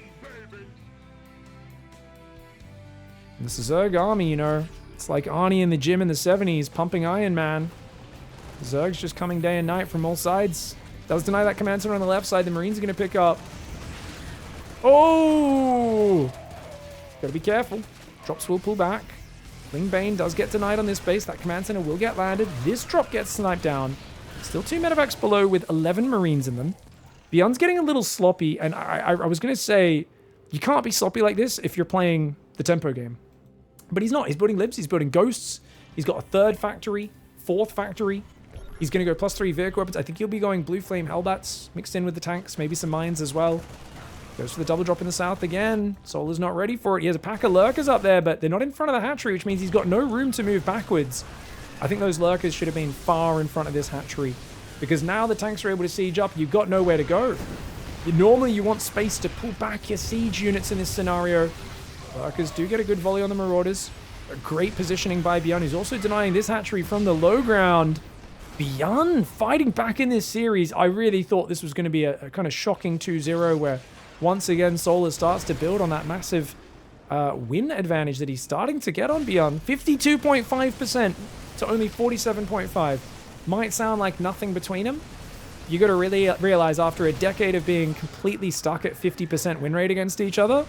This is Zerg army, you know. It's like Arnie in the gym in the 70s, pumping Iron Man. Zerg's just coming day and night from all sides. Does deny that command center on the left side. The Marines are going to pick up. Oh! Gotta be careful. Drops will pull back. Lingbane does get denied on this base. That command center will get landed. This drop gets sniped down. Still 2 medevacs below with 11 Marines in them. BYUN's getting a little sloppy, and I was going to say, you can't be sloppy like this if you're playing the tempo game. But he's not. He's building libs. He's building ghosts. He's got a 3rd factory, 4th factory. He's going to go +3 vehicle weapons. I think he'll be going Blue Flame Hellbats mixed in with the tanks, maybe some mines as well. Goes for the double drop in the south again. Solar's not ready for it. He has a pack of Lurkers up there, but they're not in front of the hatchery, which means he's got no room to move backwards. I think those Lurkers should have been far in front of this hatchery, because now the tanks are able to siege up. You've got nowhere to go. Normally, you want space to pull back your siege units in this scenario. Lurkers do get a good volley on the Marauders. A great positioning by BYUN, who's also denying this hatchery from the low ground. BYUN fighting back in this series. I really thought this was going to be a kind of shocking 2-0 where once again, Solar starts to build on that massive win advantage that he's starting to get on BYUN. 52.5% to only 47.5. Might sound like nothing between them, you got to really realize after a decade of being completely stuck at 50% win rate against each other,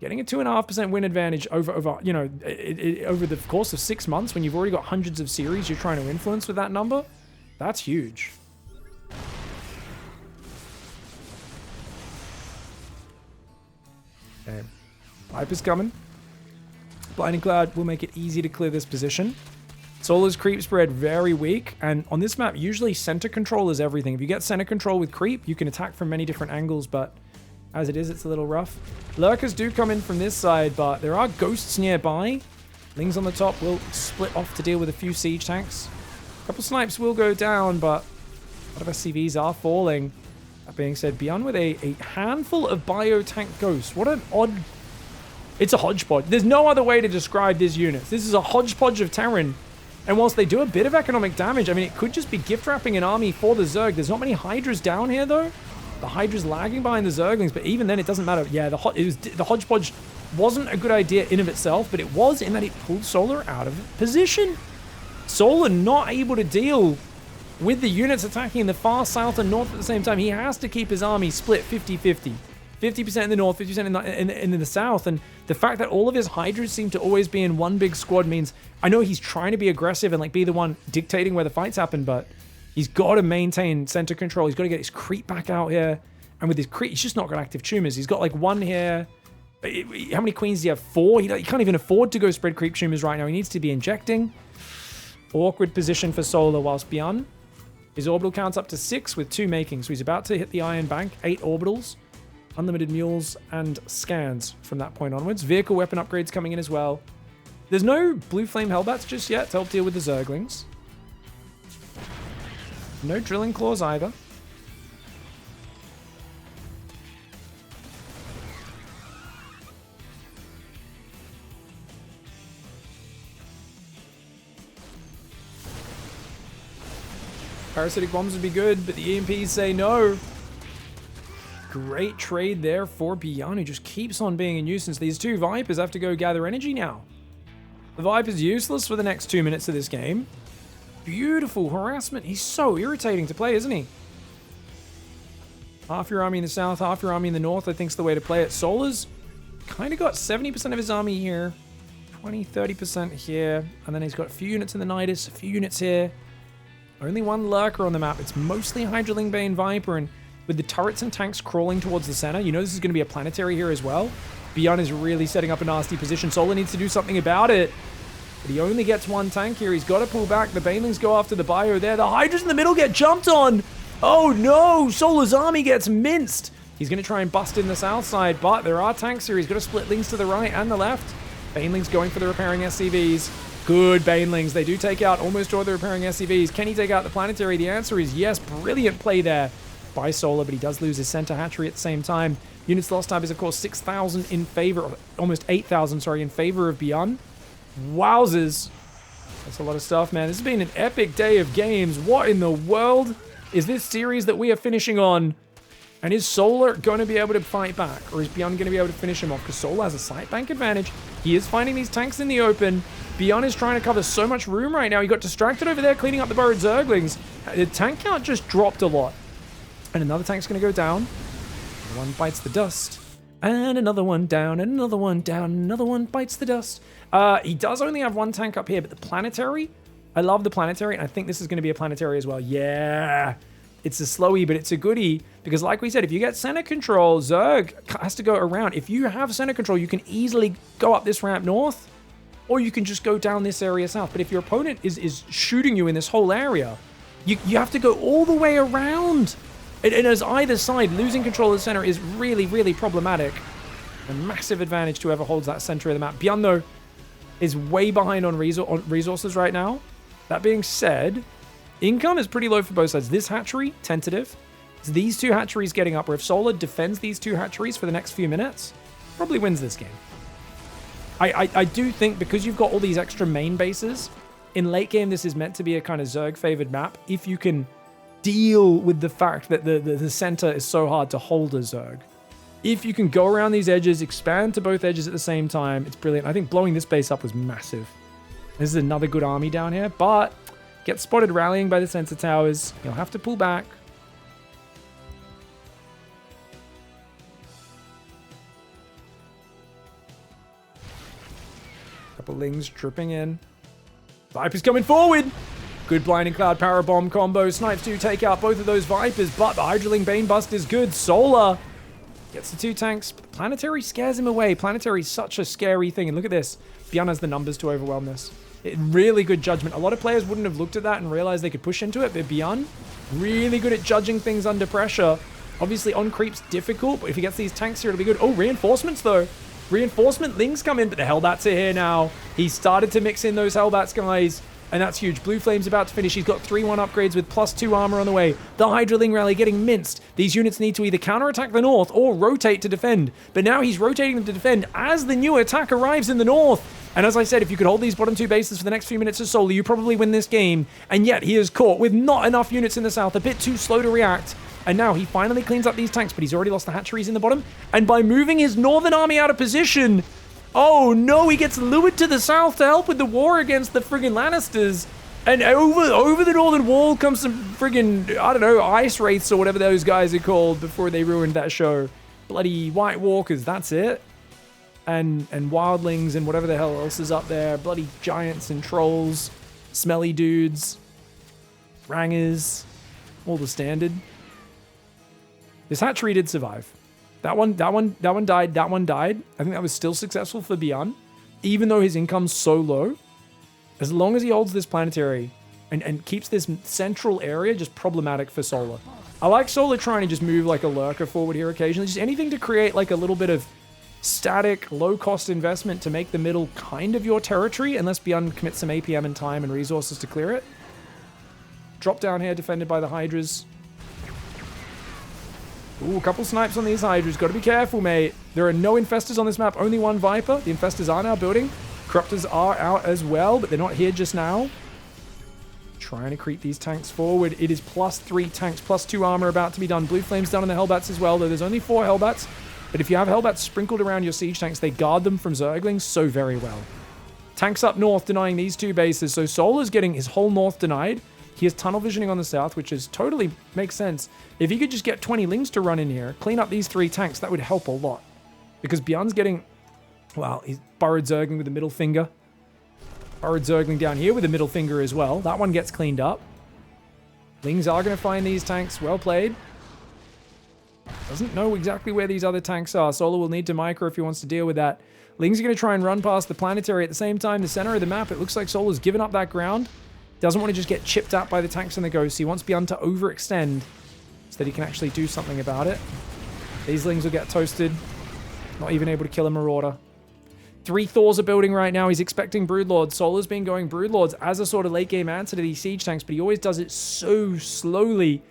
getting a 2.5% win advantage over you know, over the course of 6 months when you've already got hundreds of series you're trying to influence with that number, that's huge. Okay, Viper's coming. Blinding Cloud will make it easy to clear this position. Solar's creep spread very weak, and on this map, usually center control is everything. If you get center control with creep, you can attack from many different angles, but as it is, it's a little rough. Lurkers do come in from this side, but there are ghosts nearby. Lings on the top will split off to deal with a few siege tanks. A couple snipes will go down, but a lot of SCVs are falling. That being said, BYUN with a handful of bio tank ghosts. What an odd... It's a hodgepodge. There's no other way to describe this unit. This is a hodgepodge of Terran. And whilst they do a bit of economic damage, I mean, it could just be gift wrapping an army for the Zerg. There's not many Hydras down here, though. The Hydra's lagging behind the Zerglings, but even then, it doesn't matter. Yeah, the hodgepodge wasn't a good idea in of itself, but it was in that it pulled Solar out of position. Solar not able to deal with the units attacking in the far south and north at the same time. He has to keep his army split 50-50. 50% in the north, 50% in the south, and the fact that all of his Hydras seem to always be in one big squad means, I know he's trying to be aggressive and like be the one dictating where the fights happen, but he's got to maintain center control. He's got to get his creep back out here, and with his creep, he's just not got active tumors. He's got like one here. How many queens do you have? 4? He can't even afford to go spread creep tumors right now. He needs to be injecting. Awkward position for Solar whilst BYUN. His orbital count's up to 6 with 2 making, so he's about to hit the Iron Bank. 8 orbitals. Unlimited mules and scans from that point onwards. Vehicle weapon upgrades coming in as well. There's no blue flame hellbats just yet to help deal with the Zerglings. No drilling claws either. Parasitic bombs would be good, but the EMPs say no. Great trade there for BYUN, who just keeps on being a nuisance. These 2 Vipers have to go gather energy now. The Viper's useless for the next 2 minutes of this game. Beautiful harassment. He's so irritating to play, isn't he? Half your army in the south, half your army in the north, I think is the way to play it. Solar's kind of got 70% of his army here, 20-30% here, and then he's got a few units in the Nidus, a few units here. Only one Lurker on the map. It's mostly Hydraling Bane Viper, and with the turrets and tanks crawling towards the center, you know this is going to be a planetary here as well. BYUN is really setting up a nasty position. Solar needs to do something about it. But he only gets 1 tank here. He's got to pull back. The Banelings go after the bio there. The Hydras in the middle get jumped on. Oh no! Solar's army gets minced. He's going to try and bust in the south side, but there are tanks here. He's got to split Lings to the right and the left. Banelings going for the repairing SCVs. Good Banelings. They do take out almost all the repairing SCVs. Can he take out the planetary? The answer is yes. Brilliant play there by Solar, but he does lose his center hatchery at the same time. Units lost time is, of course, 6,000 in favor, almost 8,000, sorry, in favor of BYUN. Wowzers. That's a lot of stuff, man. This has been an epic day of games. What in the world is this series that we are finishing on? And is Solar going to be able to fight back? Or is BYUN going to be able to finish him off? Because Solar has a site bank advantage. He is finding these tanks in the open. BYUN is trying to cover so much room right now. He got distracted over there cleaning up the burrowed Zerglings. The tank count just dropped a lot. And another tank's going to go down. One bites the dust. And another one down, and another one down, another one bites the dust. He does only have 1 tank up here, but the planetary, I love the planetary, and I think this is going to be a planetary as well. Yeah, it's a slowie, but it's a goodie, because like we said, if you get center control, Zerg has to go around. If you have center control, you can easily go up this ramp north, or you can just go down this area south. But if your opponent is shooting you in this whole area, you have to go all the way around. And as either side, losing control of the center is really, really problematic. A massive advantage to whoever holds that center of the map. BYUN, though, is way behind on resources right now. That being said, income is pretty low for both sides. This hatchery, tentative. It's these 2 hatcheries getting up, where if Solar defends these 2 hatcheries for the next few minutes, probably wins this game. I do think because you've got all these extra main bases, in late game, this is meant to be a kind of Zerg-favored map. If you can deal with the fact that the center is so hard to hold a Zerg. If you can go around these edges, expand to both edges at the same time, it's brilliant. I think blowing this base up was massive. This is another good army down here, but Gets spotted rallying by the sensor towers. He'll have to pull back. Couple Lings dripping in. Viper's coming forward. Good Blinding Cloud Power Bomb combo. Snipes do take out both of those Vipers, but the Hydraling Bane Bust is good. Solar gets the 2 tanks. But the Planetary scares him away. Planetary's such a scary thing. And look at this. BYUN has the numbers to overwhelm this. Really good judgment. A lot of players wouldn't have looked at that and realized they could push into it, but BYUN, really good at judging things under pressure. Obviously, on creep's difficult, but if he gets these tanks here, it'll be good. Oh, reinforcements, though. Reinforcement Lings come in, but the Hellbats are here now. He started to mix in those Hellbats, guys, and that's huge. Blue Flame's about to finish. He's got 3-1 upgrades with +2 armor on the way. The Hydraling Rally getting minced. These units need to either counterattack the north or rotate to defend, but now he's rotating them to defend as the new attack arrives in the north. And as I said, if you could hold these bottom 2 bases for the next few minutes of Solar, you probably win this game. And yet he is caught with not enough units in the south, a bit too slow to react. And now he finally cleans up these tanks, but he's already lost the hatcheries in the bottom. And by moving his northern army out of position, oh no, he gets lured to the south to help with the war against the friggin' Lannisters. And over the northern wall comes some friggin', I don't know, ice wraiths or whatever those guys are called before they ruined that show. Bloody White Walkers, that's it. And wildlings and whatever the hell else is up there. Bloody giants and trolls, smelly dudes, rangers, all the standard. This hatchery did survive. That one died. That one died. I think that was still successful for BYUN, even though his income's so low. As long as he holds this planetary and keeps this central area just problematic for Solar. I like Solar trying to just move like a lurker forward here occasionally. Just anything to create like a little bit of static, low-cost investment to make the middle kind of your territory, unless BYUN commits some APM and time and resources to clear it. Drop down here, defended by the Hydras. Ooh, a couple snipes on these Hydras. Got to be careful, mate. There are no Infestors on this map, only one Viper. The Infestors are now building. Corruptors are out as well, but they're not here just now. Trying to creep these tanks forward. It is +3 tanks, +2 armor about to be done. Blue Flame's done on the Hellbats as well, though there's only 4 Hellbats. But if you have Hellbats sprinkled around your siege tanks, they guard them from Zerglings so very well. Tanks up north denying these 2 bases, so Solar's getting his whole north denied. He has tunnel visioning on the south, which is totally makes sense. If he could just get 20 Lings to run in here, clean up these 3 tanks, that would help a lot. Because BYUN's getting, well, he's burrowed Zergling with the middle finger. Burrowed Zergling down here with the middle finger as well. That one gets cleaned up. Lings are going to find these tanks. Well played. Doesn't know exactly where these other tanks are. Solar will need to micro if he wants to deal with that. Lings are going to try and run past the planetary at the same time. The center of the map, it looks like Solar's given up that ground. Doesn't want to just get chipped out by the tanks and the ghosts. He wants BYUN to overextend so that he can actually do something about it. These Lings will get toasted. Not even able to kill a Marauder. 3 Thors are building right now. He's expecting Broodlords. Solar's been going Broodlords as a sort of late game answer to these siege tanks, but he always does it so slowly,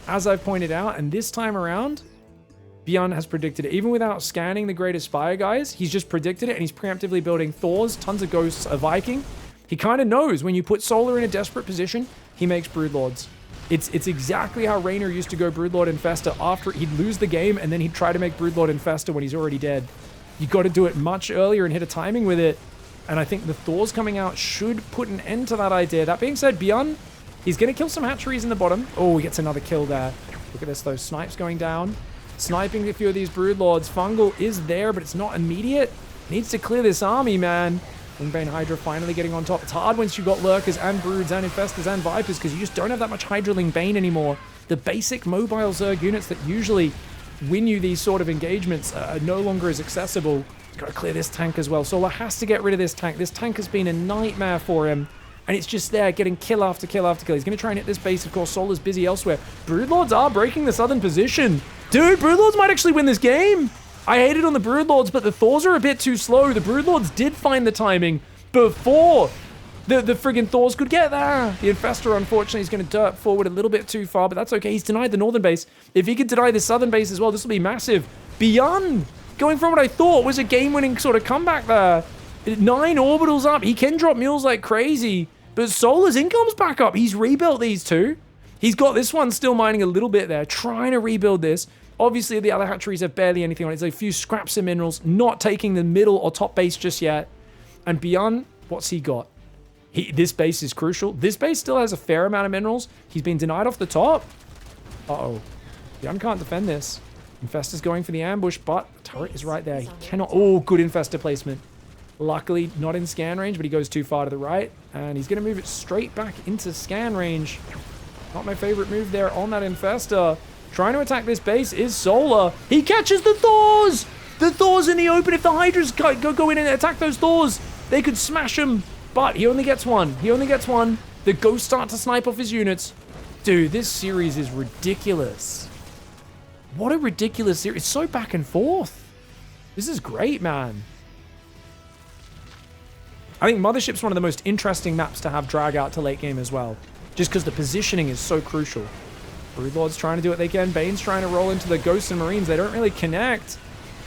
as I've pointed out. And this time around, BYUN has predicted it. Even without scanning the Greatest Spire guys, he's just predicted it, and he's preemptively building Thors, tons of ghosts, a Viking. He kind of knows when you put Solar in a desperate position, he makes Broodlords. It's exactly how Raynor used to go Broodlord Infestor. After he'd lose the game, and then he'd try to make Broodlord Infestor when he's already dead. You got to do it much earlier and hit a timing with it. And I think the Thors coming out should put an end to that idea. That being said, BYUN, he's going to kill some hatcheries in the bottom. Oh, he gets another kill there. Look at this, though. Snipes going down. Sniping a few of these Broodlords. Fungal is there, but it's not immediate. Needs to clear this army, man. Wingbane Hydra finally getting on top. It's hard once you've got Lurkers and Broods and Infestors and Vipers because you just don't have that much Hydraling Bane anymore. The basic mobile Zerg units that usually win you these sort of engagements are no longer as accessible. He's got to clear this tank as well. Solar has to get rid of this tank. This tank has been a nightmare for him. And it's just there, getting kill after kill after kill. He's going to try and hit this base. Of course, Solar's busy elsewhere. Broodlords are breaking the southern position. Dude, Broodlords might actually win this game. I hate it on the Broodlords, but the Thors are a bit too slow. The Broodlords did find the timing before the friggin' Thors could get there. The Infestor, unfortunately, is going to dirt forward a little bit too far, but that's okay. He's denied the northern base. If he could deny the southern base as well, this will be massive. BYUN, going from what I thought was a game-winning sort of comeback there. 9 orbitals up. He can drop mules like crazy, but Solar's income's back up. He's rebuilt these 2. He's got this one still mining a little bit there, trying to rebuild this. Obviously, the other hatcheries have barely anything on it. There's a few scraps of minerals, not taking the middle or top base just yet. And BYUN, what's he got? This base is crucial. This base still has a fair amount of minerals. He's been denied off the top. Uh-oh. BYUN can't defend this. Infestor's going for the ambush, but the turret is right there. He cannot... Oh, good Infestor placement. Luckily, not in scan range, but he goes too far to the right. And he's going to move it straight back into scan range. Not my favorite move there on that Infestor. Trying to attack this base is Solar. He catches the Thors! The Thors in the open. If the Hydras go in and attack those Thors, they could smash him. But he only gets one. He only gets one. The Ghosts start to snipe off his units. Dude, this series is ridiculous. What a ridiculous series. It's so back and forth. This is great, man. I think Mothership's one of the most interesting maps to have drag out to late game as well. Just because the positioning is so crucial. Broodlord's trying to do what they can. Bane's trying to roll into the Ghosts and Marines. They don't really connect.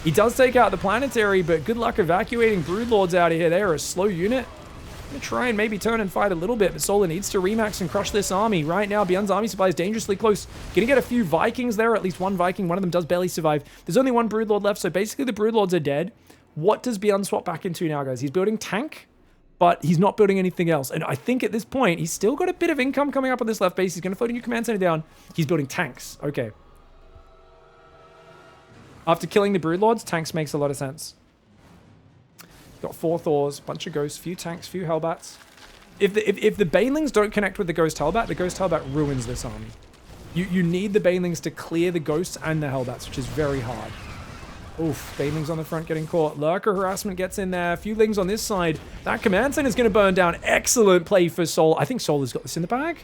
He does take out the Planetary, but good luck evacuating Broodlords out of here. They are a slow unit. I'm going to try and maybe turn and fight a little bit, but Solar needs to remax and crush this army. Right now, BYUN's army supply is dangerously close. Going to get a few Vikings there, at least one Viking. One of them does barely survive. There's only one Broodlord left, so basically the Broodlords are dead. What does BYUN swap back into now, guys? He's building tank, but he's not building anything else. And I think at this point, he's still got a bit of income coming up on this left base. He's going to float a new command center down. He's building tanks. Okay. After killing the Broodlords, tanks makes a lot of sense. Got 4 Thors, bunch of Ghosts, few tanks, few Hellbats. If the Banelings don't connect with the Ghost Hellbat, the Ghost Hellbat ruins this army. You need the Banelings to clear the Ghosts and the Hellbats, which is very hard. Oof, Banelings on the front getting caught. Lurker harassment gets in there. A few Lings on this side. That command center is going to burn down. Excellent play for Sol. I think Solar's got this in the bag.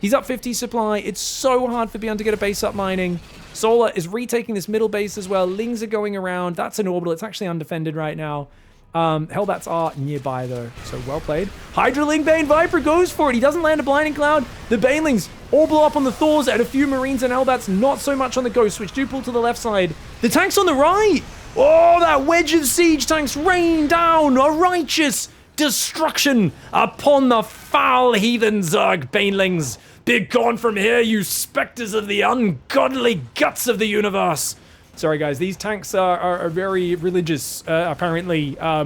He's up 50 supply. It's so hard for BYUN to get a base up mining. Solar is retaking this middle base as well. Lings are going around. That's an orbital. It's actually undefended right now. Hellbats are nearby though, so well played. Hydraling Bane Viper goes for it. He doesn't land a Blinding Cloud. The Banelings all blow up on the Thors and a few Marines and Hellbats, not so much on the Ghosts, which do pull to the left side. The tanks on the right. Oh, that wedge of siege tanks rain down a righteous destruction upon the foul heathen Zerg Banelings. Be gone from here, you specters of the ungodly guts of the universe. Sorry, guys. These tanks are very religious, apparently. I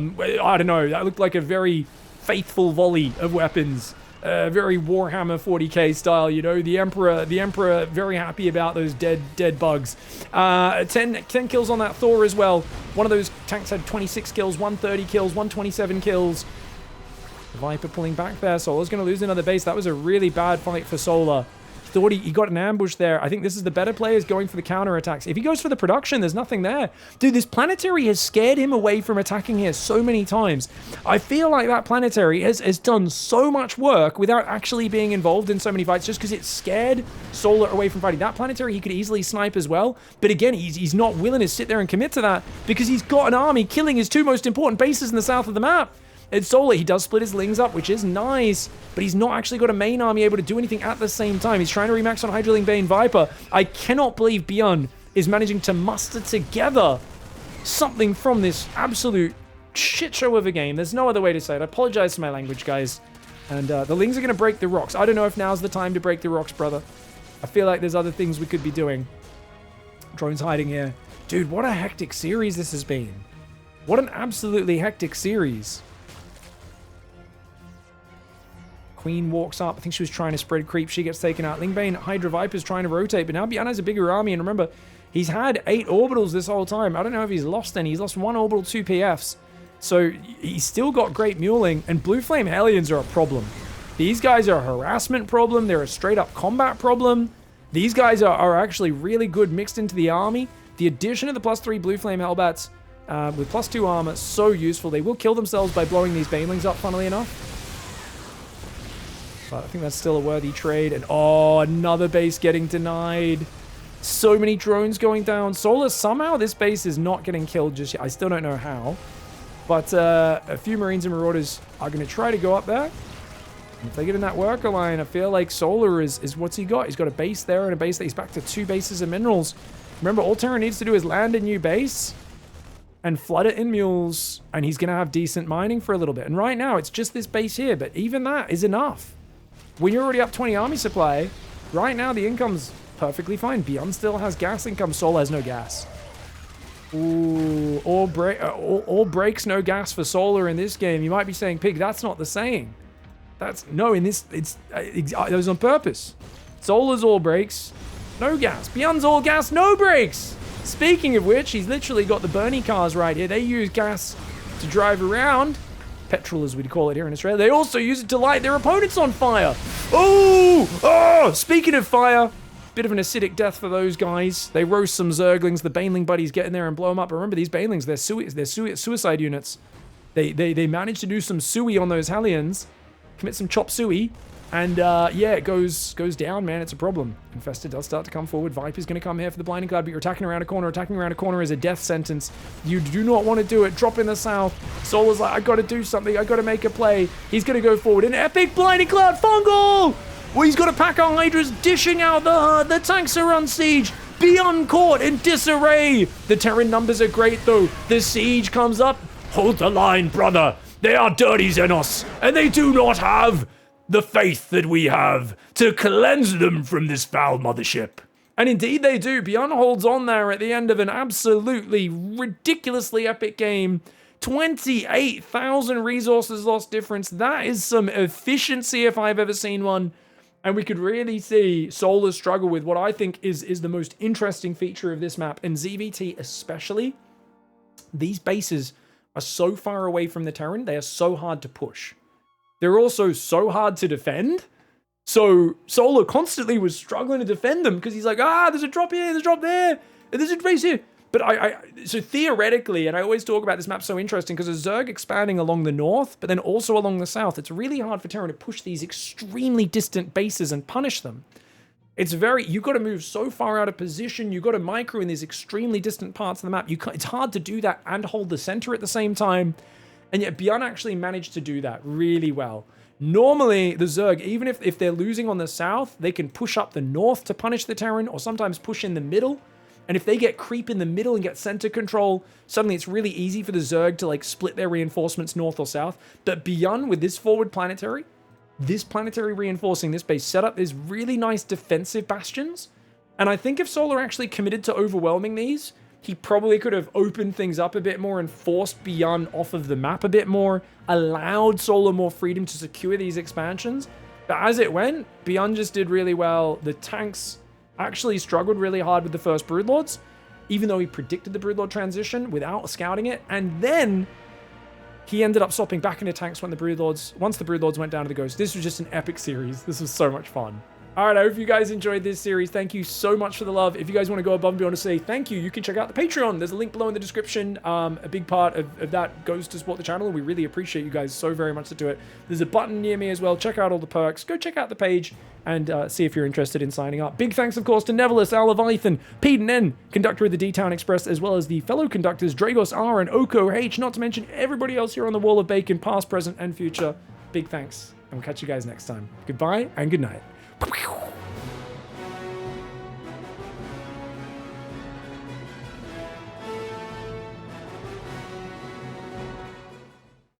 don't know. That looked like a very faithful volley of weapons. Very Warhammer 40k style, you know. The Emperor very happy about those dead bugs. 10 kills on that Thor as well. One of those tanks had 26 kills, 130 kills, 127 kills. Viper pulling back there. Solar's going to lose another base. That was a really bad fight for Solar. Thought he got an ambush there. I think this is the better players going for the counterattacks. If he goes for the production, there's nothing there. Dude, this Planetary has scared him away from attacking here so many times. I feel like that Planetary has done so much work without actually being involved in so many fights just because it scared Solar away from fighting. That Planetary he could easily snipe as well. But again, he's not willing to sit there and commit to that because he's got an army killing his 2 most important bases in the south of the map. It's Solar. He does split his Lings up, which is nice, but he's not actually got a main army able to do anything at the same time. He's trying to remax on Hydraling Bane Viper. I cannot believe BYUN is managing to muster together something from this absolute shit show of a game. There's no other way to say it. I apologize for my language, guys. And the Lings are going to break the rocks. I don't know if now's the time to break the rocks, brother. I feel like there's other things we could be doing. Drone's hiding here. Dude, what a hectic series this has been. What an absolutely hectic series. Queen walks up. I think she was trying to spread creep. She gets taken out. Lingbane, Hydra Viper's trying to rotate, but now BYUN has a bigger army. And remember, he's had 8 orbitals this whole time. I don't know if he's lost any. He's lost 1 orbital, 2 PFs. So he's still got great muling. And Blue Flame Hellions are a problem. These guys are a harassment problem. They're a straight up combat problem. These guys are actually really good mixed into the army. The addition of the +3 Blue Flame Hellbats with +2 armor, so useful. They will kill themselves by blowing these Banelings up, funnily enough. But I think that's still a worthy trade. And oh, another base getting denied. So many drones going down. Solar, somehow this base is not getting killed just yet. I still don't know how. But a few Marines and Marauders are going to try to go up there. And if they get in that worker line, I feel like Solar is what's he got? He's got a base there and a base that he's back to 2 bases of minerals. Remember, all Terra needs to do is land a new base and flood it in mules. And he's going to have decent mining for a little bit. And right now, it's just this base here. But even that is enough. When you're already up 20 army supply, right now the income's perfectly fine. BYUN still has gas income. Solar has no gas. Ooh, all breaks, no gas for Solar in this game. You might be saying, Pig, that's not the saying. No, in this, that was on purpose. Solar's all brakes, no gas. BYUN's all gas, no brakes. Speaking of which, he's literally got the Bernie cars right here. They use gas to drive around. Petrol, as we'd call it here in Australia. They also use it to light their opponents on fire. Oh! Speaking of fire, bit of an acidic death for those guys. They roast some Zerglings. The Baneling buddies get in there and blow them up. Remember, these Banelings, they're suicide units. They manage to do some suey on those Hellions. Commit some chop suey. And yeah, it goes down, man. It's a problem. Infested does start to come forward. Viper's going to come here for the blinding cloud, but you're attacking around a corner. Attacking around a corner is a death sentence. You do not want to do it. Drop in the south. Solar's like, I got to do something. I got to make a play. He's going to go forward. An epic blinding cloud fungal. Well, he's got a pack of Hydras dishing out the tanks are on siege. BYUN caught in disarray. The Terran numbers are great, though. The siege comes up. Hold the line, brother. They are dirty Xenos, and they do not have the faith that we have to cleanse them from this foul mothership. And indeed they do. BYUN holds on there at the end of an absolutely ridiculously epic game. 28,000 resources lost difference. That is some efficiency if I've ever seen one. And we could really see Solar struggle with what I think is the most interesting feature of this map, and ZvT especially. These bases are so far away from the Terran, they are so hard to push. They're also so hard to defend. So Solar constantly was struggling to defend them because he's like, there's a drop here, there's a drop there, and there's a base here. But so theoretically, and I always talk about this map so interesting because there's Zerg expanding along the north, but then also along the south. It's really hard for Terran to push these extremely distant bases and punish them. You've got to move so far out of position. You've got to micro in these extremely distant parts of the map. It's hard to do that and hold the center at the same time. And yet BYUN actually managed to do that really well. Normally, the Zerg, even if they're losing on the south, they can push up the north to punish the Terran, or sometimes push in the middle. And if they get creep in the middle and get center control, suddenly it's really easy for the Zerg to like split their reinforcements north or south. But BYUN, with this forward planetary reinforcing this base setup, there's really nice defensive bastions. And I think if Solar actually committed to overwhelming these, he probably could have opened things up a bit more and forced BYUN off of the map a bit more, allowed Solar more freedom to secure these expansions. But as it went, BYUN just did really well. The tanks actually struggled really hard with the first Broodlords, even though he predicted the Broodlord transition without scouting it. And then he ended up swapping back into tanks once the Broodlords went down to the Ghost. This was just an epic series. This was so much fun. All right, I hope you guys enjoyed this series. Thank you so much for the love. If you guys want to go above and beyond to say thank you, you can check out the Patreon. There's a link below in the description. A big part of that goes to support the channel, and we really appreciate you guys so very much to do it. There's a button near me as well. Check out all the perks. Go check out the page and see if you're interested in signing up. Big thanks, of course, to Neverless, Leviathan, Peden N, conductor of the D-Town Express, as well as the fellow conductors Dragos R and Oko H, not to mention everybody else here on the Wall of Bacon, past, present, and future. Big thanks, and we'll catch you guys next time. Goodbye and good night.